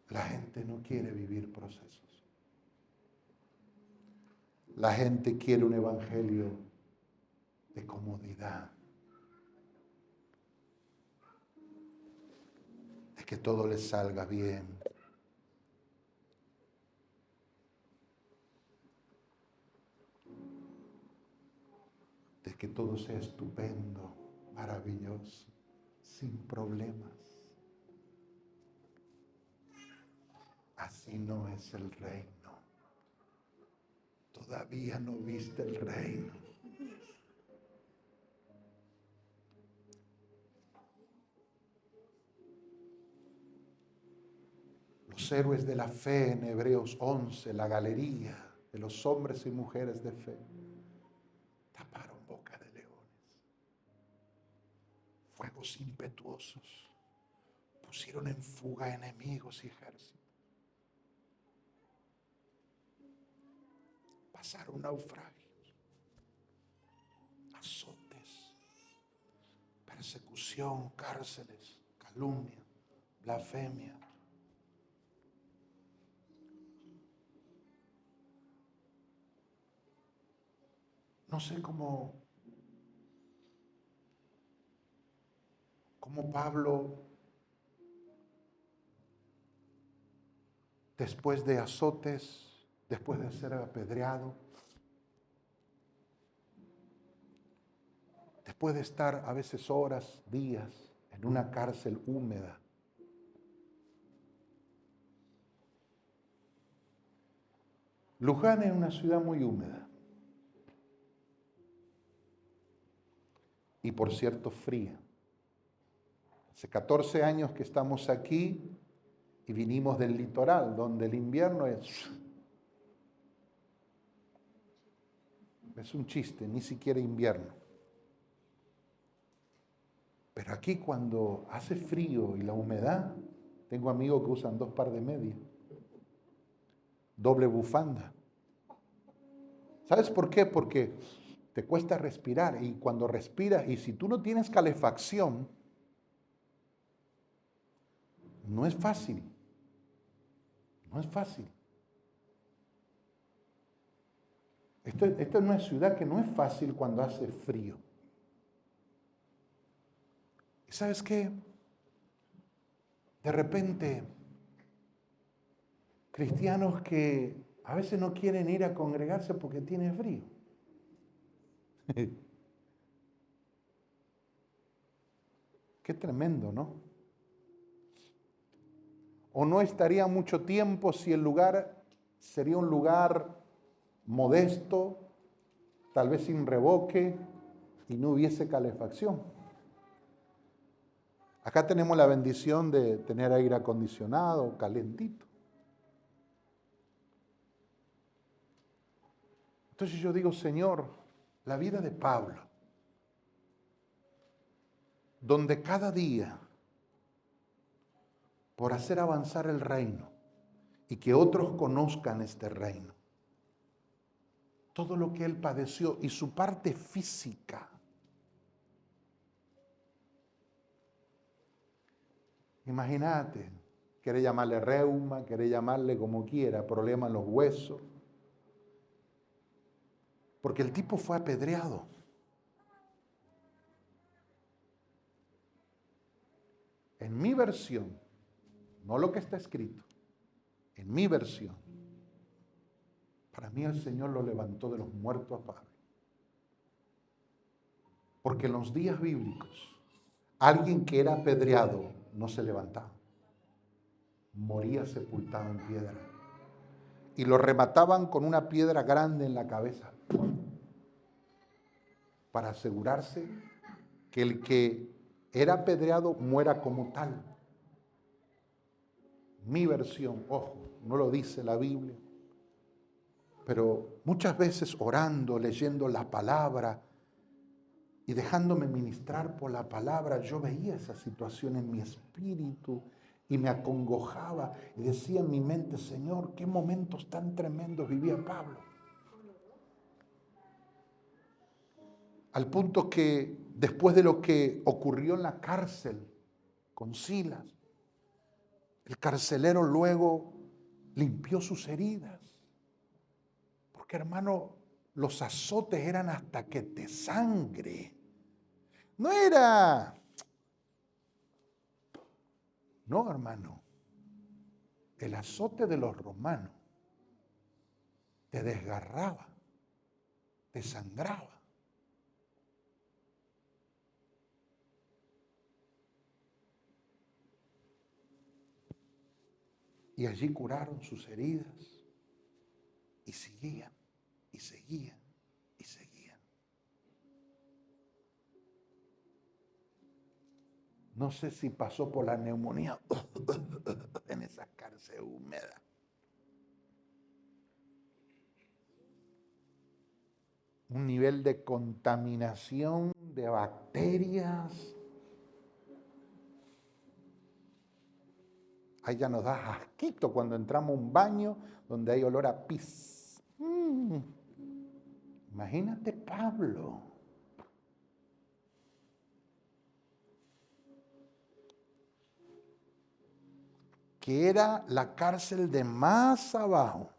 La gente no quiere vivir procesos. La gente quiere un evangelio de comodidad. De que todo les salga bien. De que todo sea estupendo, maravilloso, sin problemas. Así no es el reino. Todavía no viste el reino. Los héroes de la fe en Hebreos 11, la galería de los hombres y mujeres de fe, taparon boca de leones, fuegos impetuosos, pusieron en fuga enemigos y ejércitos, pasaron naufragios, azotes, persecución, cárceles, calumnia, blasfemia. No sé cómo Pablo, después de azotes, después de ser apedreado, después de estar a veces horas, días en una cárcel húmeda, Luján es una ciudad muy húmeda y por cierto fría. Hace 14 años que estamos aquí y vinimos del litoral, donde el invierno es un chiste, ni siquiera invierno. Pero aquí cuando hace frío y la humedad, tengo amigos que usan 2 pares de medias, doble bufanda. ¿Sabes por qué? Porque te cuesta respirar y cuando respiras, y si tú no tienes calefacción, no es fácil. No es fácil. Esto es una ciudad que no es fácil cuando hace frío. ¿Y sabes qué? De repente, cristianos que a veces no quieren ir a congregarse porque tiene frío. Qué tremendo, ¿no? O no estaría mucho tiempo si el lugar sería un lugar modesto, tal vez sin revoque, y no hubiese calefacción. Acá tenemos la bendición de tener aire acondicionado, calentito. Entonces yo digo, Señor, la vida de Pablo, donde cada día, por hacer avanzar el reino y que otros conozcan este reino, todo lo que él padeció y su parte física. Imagínate, quiere llamarle reuma, quiere llamarle como quiera, problema en los huesos. Porque el tipo fue apedreado. En mi versión, no lo que está escrito, en mi versión, para mí el Señor lo levantó de los muertos a Pablo. Porque en los días bíblicos, alguien que era apedreado no se levantaba. Moría sepultado en piedra. Y lo remataban con una piedra grande en la cabeza para asegurarse que el que era apedreado muera como tal. Mi versión, ojo, no lo dice la Biblia, pero muchas veces orando, leyendo la palabra y dejándome ministrar por la palabra, yo veía esa situación en mi espíritu y me acongojaba y decía en mi mente, Señor, qué momentos tan tremendos vivía Pablo. Al punto que después de lo que ocurrió en la cárcel con Silas, el carcelero luego limpió sus heridas. Porque, hermano, los azotes eran hasta que te sangre. No era... No, hermano. El azote de los romanos te desgarraba, te sangraba. Y allí curaron sus heridas y seguían, y seguían, y seguían. No sé si pasó por la neumonía en esa cárcel húmeda. Un nivel de contaminación de bacterias. Ahí ya nos da asquito cuando entramos a un baño donde hay olor a pis. Imagínate Pablo. Que era la cárcel de más abajo.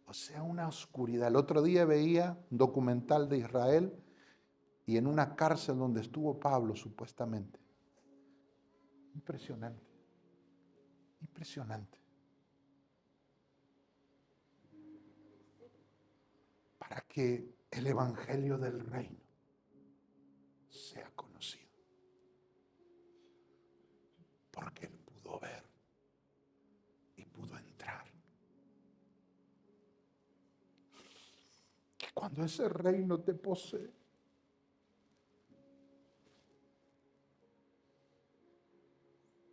O sea, una oscuridad. El otro día veía un documental de Israel y en una cárcel donde estuvo Pablo supuestamente. Impresionante. Impresionante. Para que el evangelio del reino sea conocido. Porque él pudo ver y pudo entrar. Que cuando ese reino te posee,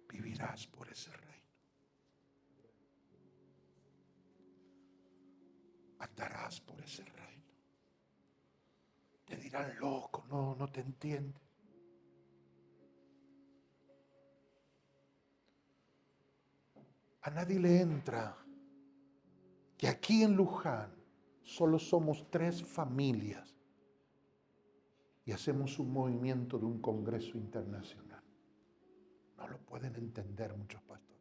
vivirás por ese reino. Andarás por ese reino. Te dirán loco, no te entiende. A nadie le entra que aquí en Luján solo somos 3 familias y hacemos un movimiento de un congreso internacional. No lo pueden entender muchos pastores.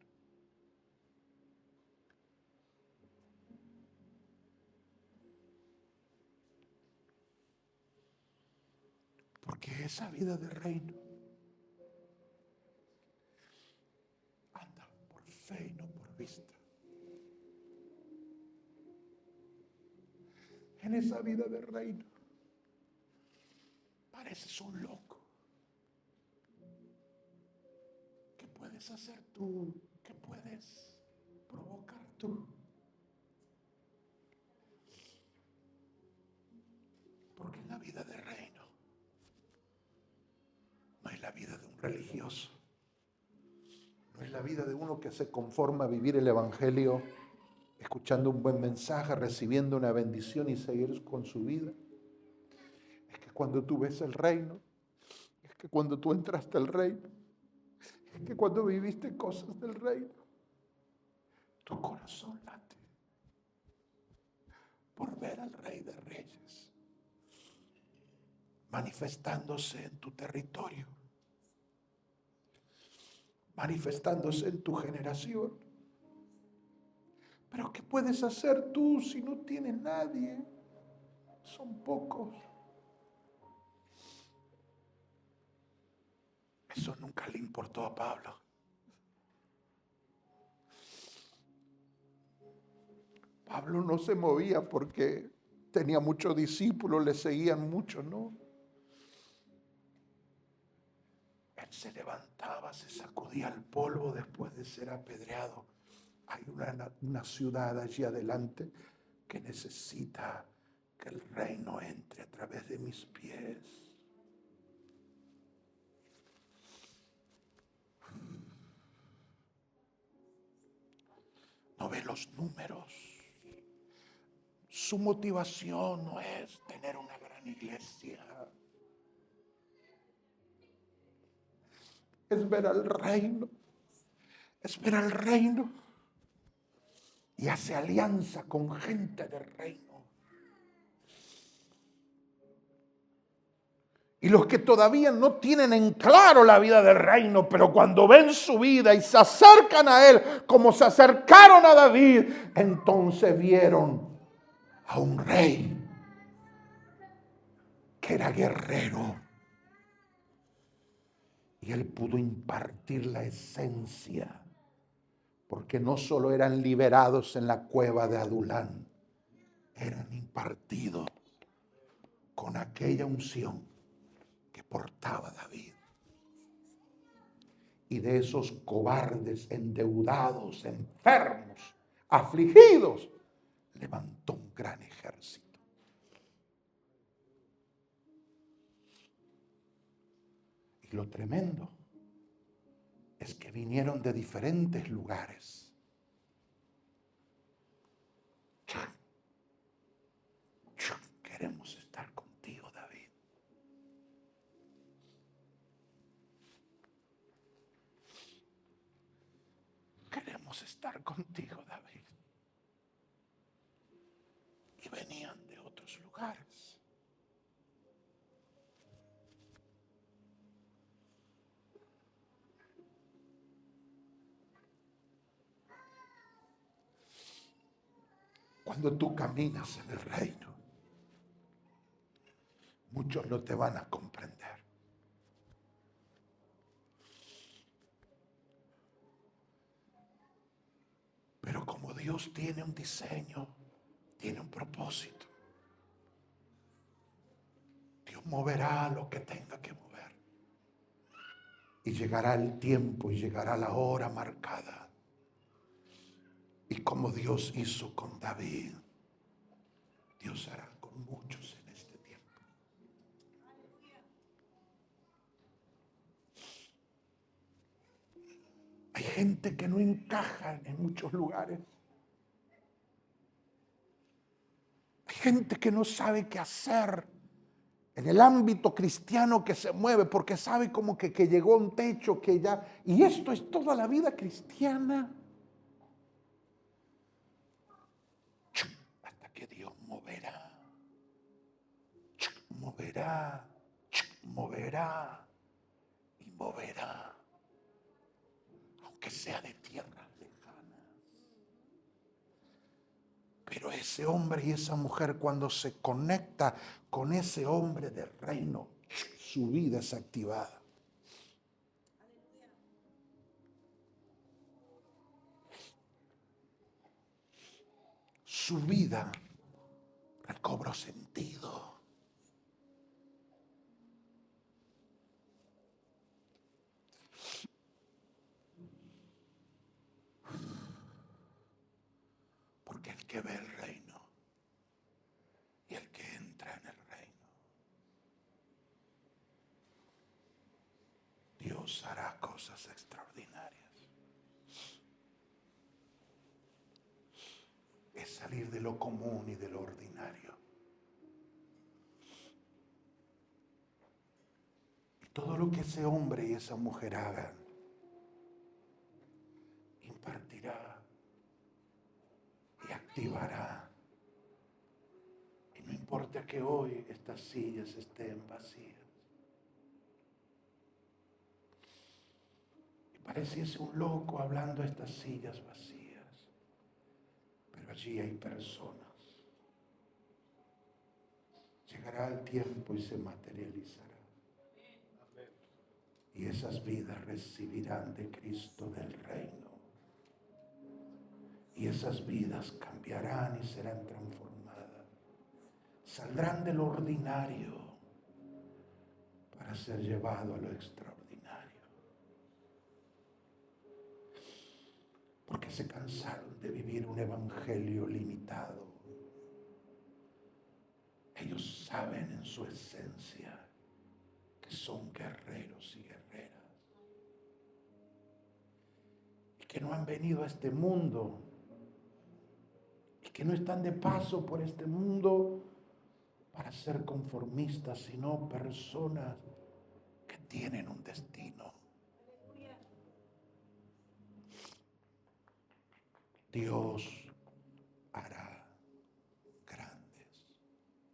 Porque esa vida de reino anda por fe y no por vista. En esa vida de reino pareces un loco. puedes hacer tú? ¿Qué puedes provocar tú? Porque en la vida de reino no es la vida de un religioso. No es la vida de uno que se conforma a vivir el evangelio, escuchando un buen mensaje, recibiendo una bendición y seguir con su vida. Es que cuando tú ves el reino, es que cuando tú entraste al reino, es que cuando viviste cosas del reino, tu corazón late por ver al Rey de Reyes manifestándose en tu territorio, manifestándose en tu generación. Pero ¿qué puedes hacer tú si no tienes nadie? Son pocos. Eso nunca le importó a Pablo. Pablo no se movía porque tenía muchos discípulos, le seguían muchos, ¿no? Él se levantaba, se sacudía el polvo después de ser apedreado. Hay una ciudad allí adelante que necesita que el reino entre a través de mis pies. No ve los números. Su motivación no es tener una gran iglesia. Es ver al reino. Es ver al reino. Y hace alianza con gente del reino. Y los que todavía no tienen en claro la vida del reino, pero cuando ven su vida y se acercan a él como se acercaron a David, entonces vieron a un rey que era guerrero. Y él pudo impartir la esencia, porque no solo eran liberados en la cueva de Adulán, eran impartidos con aquella unción que portaba David. Y de esos cobardes, endeudados, enfermos, afligidos, levantó un gran ejército. Y lo tremendo es que vinieron de diferentes lugares. Queremos estar contigo, David. Queremos estar contigo, David. Y venían de otros lugares. Cuando tú caminas en el reino, muchos no te van a comprender. Pero como Dios tiene un diseño, tiene un propósito, Dios moverá lo que tenga que mover. Y llegará el tiempo y llegará la hora marcada. Y como Dios hizo con David, Dios hará con muchos en este tiempo. Hay gente que no encaja en muchos lugares. Hay gente que no sabe qué hacer en el ámbito cristiano, que se mueve porque sabe como que llegó a un techo, que ya... Y esto es toda la vida cristiana. Hasta que Dios moverá, moverá, moverá y moverá, aunque sea de tierras lejanas. Pero ese hombre y esa mujer, cuando se conecta con ese hombre del reino, su vida es activada. Su vida recobró sentido. que el que ve el reino y el que entra en el reino, Dios hará cosas extraordinarias. Es salir de lo común y de lo ordinario. Y todo lo que ese hombre y esa mujer hagan, impartirá y activará. Y no importa que hoy estas sillas estén vacías. Y pareciese un loco hablando a estas sillas vacías. Pero allí hay personas. Llegará el tiempo y se materializará. Y esas vidas recibirán de Cristo del reino. Y esas vidas cambiarán y serán transformadas. Saldrán de lo ordinario para ser llevado a lo extraordinario. Porque se cansaron de vivir un evangelio limitado. Ellos saben en su esencia que son guerreros y guerreras. Y que no han venido a este mundo. Y que no están de paso por este mundo para ser conformistas, sino personas que tienen un destino. Dios hará grandes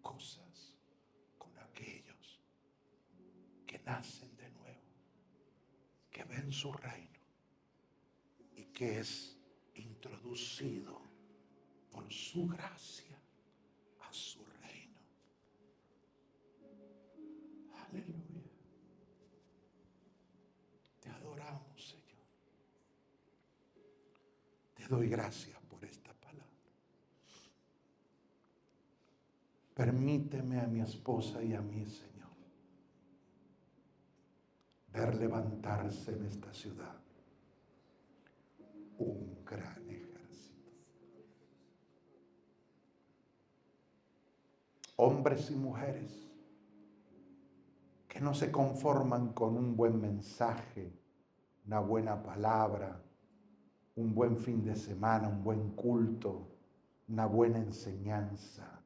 cosas con aquellos que nacen de nuevo, que ven su reino y que es introducido por su gracia a su reino. Aleluya. Te adoramos, Señor. Te doy gracias por esta palabra. Permíteme a mi esposa y a mí, Señor, ver levantarse en esta ciudad un gran ejército. Hombres y mujeres que no se conforman con un buen mensaje, una buena palabra, un buen fin de semana, un buen culto, una buena enseñanza.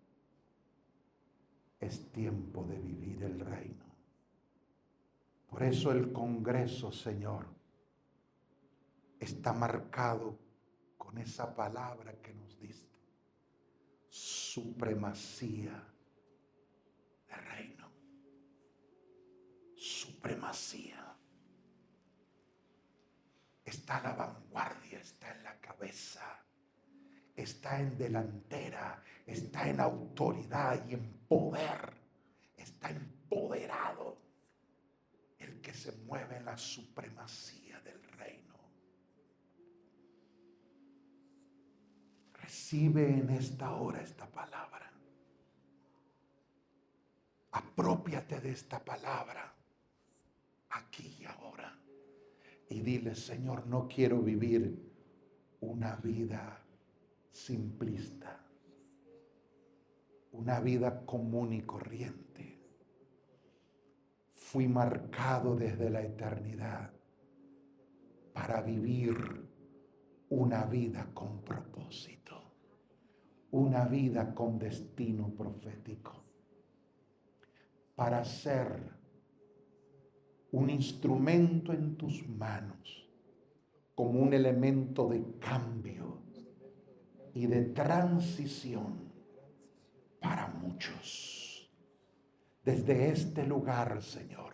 Es tiempo de vivir el reino. Por eso el Congreso, Señor, está marcado con esa palabra que nos diste: supremacía del reino. Supremacía. Está a la vanguardia, está en la cabeza, está en delantera, está en autoridad y en poder. Está empoderado el que se mueve en la supremacía del reino. Recibe en esta hora esta palabra. Apropiate de esta palabra aquí y ahora. Y dile: Señor, no quiero vivir una vida simplista, una vida común y corriente. Fui marcado desde la eternidad para vivir una vida con propósito, una vida con destino profético, para ser un instrumento en tus manos, como un elemento de cambio y de transición para muchos. Desde este lugar, Señor,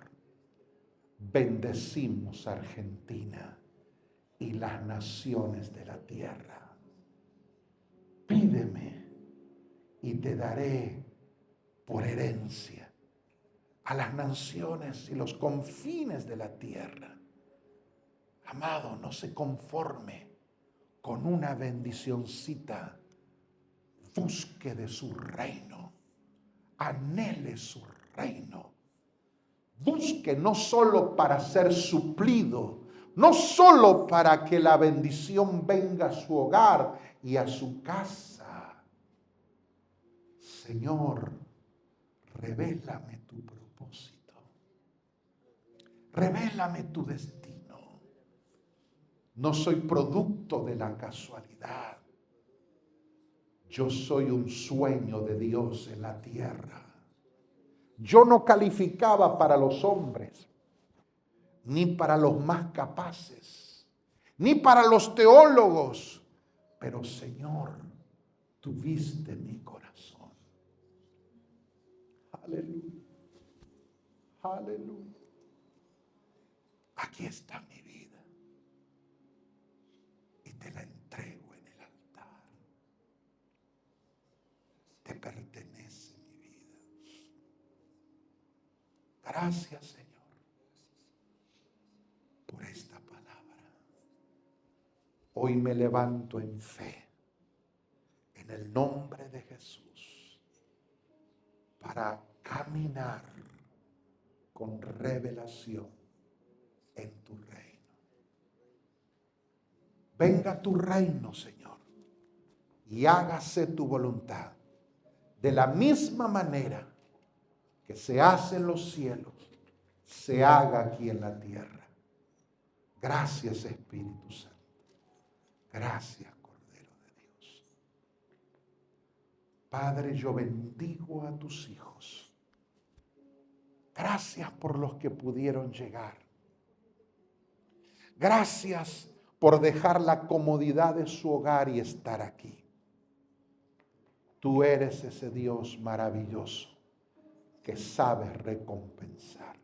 bendecimos a Argentina y las naciones de la tierra. Pídeme y te daré por herencia a las naciones y los confines de la tierra. Amado, no se conforme con una bendicioncita. Busque de su reino, anhele su reino. Busque no solo para ser suplido, no solo para que la bendición venga a su hogar y a su casa, Señor, revélame tu propósito. Revélame tu destino. No soy producto de la casualidad. Yo soy un sueño de Dios en la tierra. Yo no calificaba para los hombres, ni para los más capaces, ni para los teólogos. Pero Señor, tuviste mi corazón. Aleluya. Aleluya. Aquí está mi vida. Y te la entrego en el altar. Te pertenece mi vida. Gracias, Señor, por esta palabra. Hoy me levanto en fe, en el nombre de Jesús, para caminar con revelación en tu reino. Venga tu reino, Señor, y hágase tu voluntad de la misma manera que se hace en los cielos, se haga aquí en la tierra. Gracias, Espíritu Santo. Gracias, Cordero de Dios. Padre, yo bendigo a tus hijos. Gracias por los que pudieron llegar. Gracias por dejar la comodidad de su hogar y estar aquí. Tú eres ese Dios maravilloso que sabes recompensar.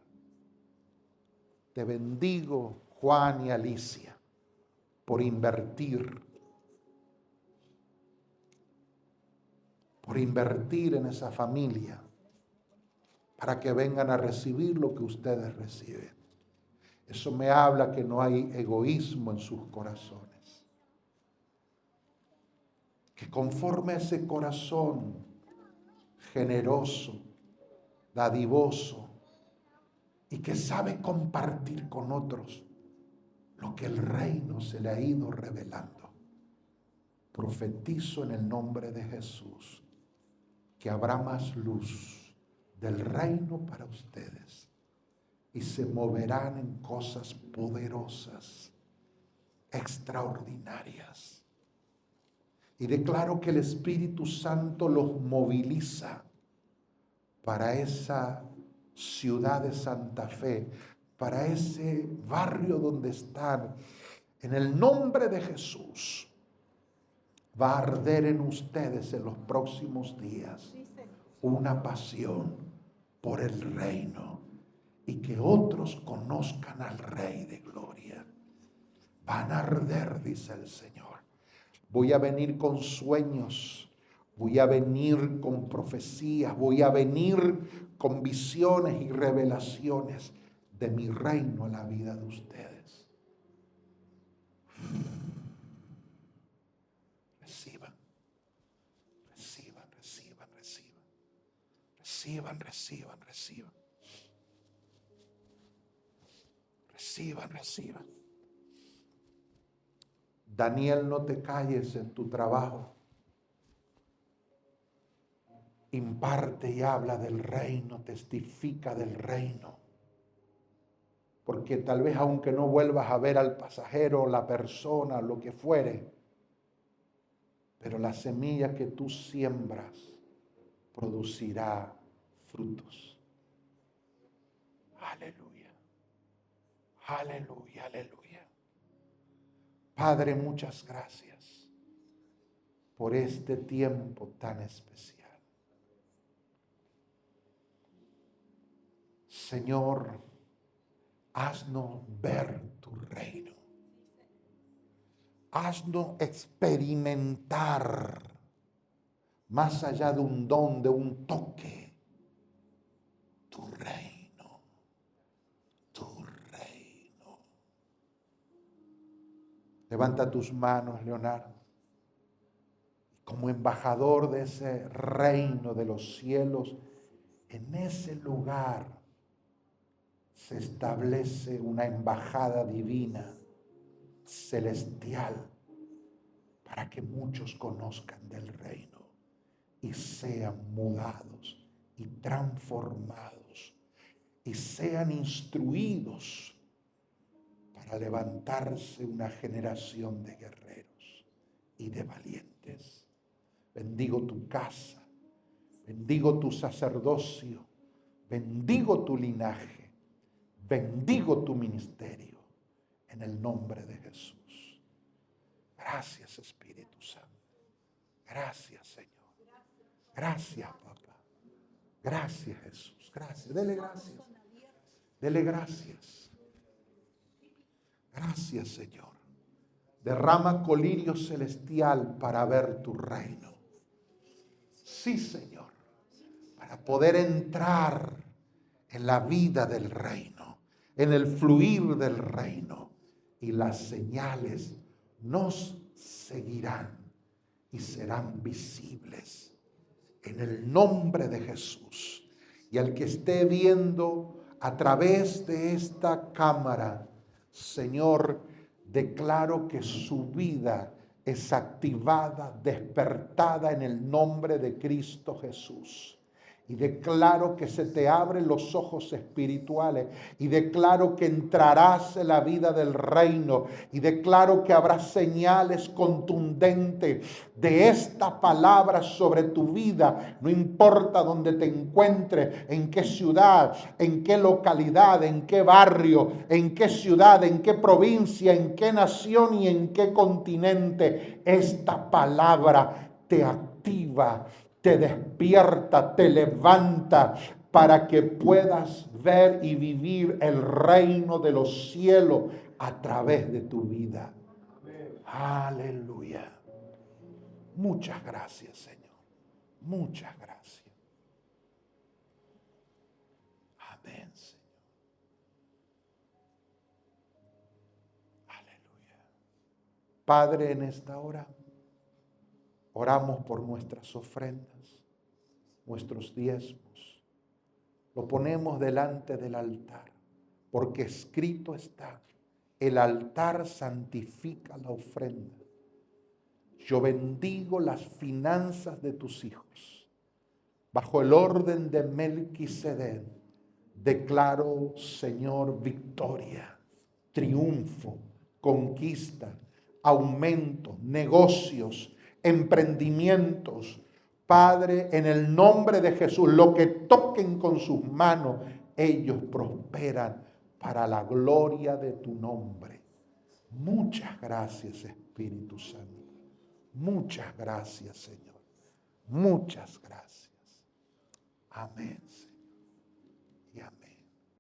Te bendigo, Juan y Alicia, por invertir en esa familia para que vengan a recibir lo que ustedes reciben. Eso me habla que no hay egoísmo en sus corazones. Que conforme a ese corazón generoso, dadivoso y que sabe compartir con otros lo que el reino se le ha ido revelando, profetizo en el nombre de Jesús que habrá más luz del reino para ustedes y se moverán en cosas poderosas, extraordinarias. Y declaro que el Espíritu Santo los moviliza para esa ciudad de Santa Fe, para ese barrio donde están. En el nombre de Jesús va a arder en ustedes en los próximos días una pasión por el reino y que otros conozcan al Rey de Gloria. Van a arder, dice el Señor. Voy a venir con sueños, voy a venir con profecías, voy a venir con visiones y revelaciones de mi reino a la vida de ustedes. Reciban, reciban, reciban, reciban. Reciban, reciban, reciban. Reciban, reciban. Daniel, no te calles en tu trabajo. Imparte y habla del reino, testifica del reino. Porque tal vez aunque no vuelvas a ver al pasajero, la persona, lo que fuere, pero la semilla que tú siembras producirá frutos. Aleluya, aleluya, aleluya. Padre, muchas gracias por este tiempo tan especial. Señor, haznos ver tu reino. Haznos experimentar, más allá de un don, de un toque, tu reino, tu reino. Levanta tus manos, Leonardo. Como embajador de ese reino de los cielos, en ese lugar se establece una embajada divina, celestial, para que muchos conozcan del reino y sean mudados y transformados y sean instruidos para levantarse una generación de guerreros y de valientes. Bendigo tu casa, bendigo tu sacerdocio, bendigo tu linaje, bendigo tu ministerio en el nombre de Jesús. Gracias, Espíritu Santo. Gracias, Señor. Gracias, papá. Gracias, Jesús. Gracias. Dele gracias. Dele gracias. Gracias, Señor. Derrama colirio celestial para ver tu reino. Sí, Señor. Para poder entrar en la vida del reino, en el fluir del reino. Y las señales nos seguirán y serán visibles en el nombre de Jesús. Y al que esté viendo a través de esta cámara, Señor, declaro que su vida es activada, despertada en el nombre de Cristo Jesús. Y declaro que se te abren los ojos espirituales. Y declaro que entrarás en la vida del reino. Y declaro que habrá señales contundentes de esta palabra sobre tu vida. No importa dónde te encuentres, en qué ciudad, en qué localidad, en qué barrio, en qué ciudad, en qué provincia, en qué nación y en qué continente. Esta palabra te activa, te despierta, te levanta para que puedas ver y vivir el reino de los cielos a través de tu vida. Aleluya. Muchas gracias, Señor. Muchas gracias. Amén, Señor. Aleluya. Padre, en esta hora oramos por nuestras ofrendas, nuestros diezmos. Lo ponemos delante del altar, porque escrito está, el altar santifica la ofrenda. Yo bendigo las finanzas de tus hijos. Bajo el orden de Melquisedec, declaro, Señor, victoria, triunfo, conquista, aumento, negocios, emprendimientos. Padre, en el nombre de Jesús, lo que toquen con sus manos, ellos prosperan para la gloria de tu nombre. Muchas gracias, Espíritu Santo. Muchas gracias, Señor. Muchas gracias. Amén, Señor.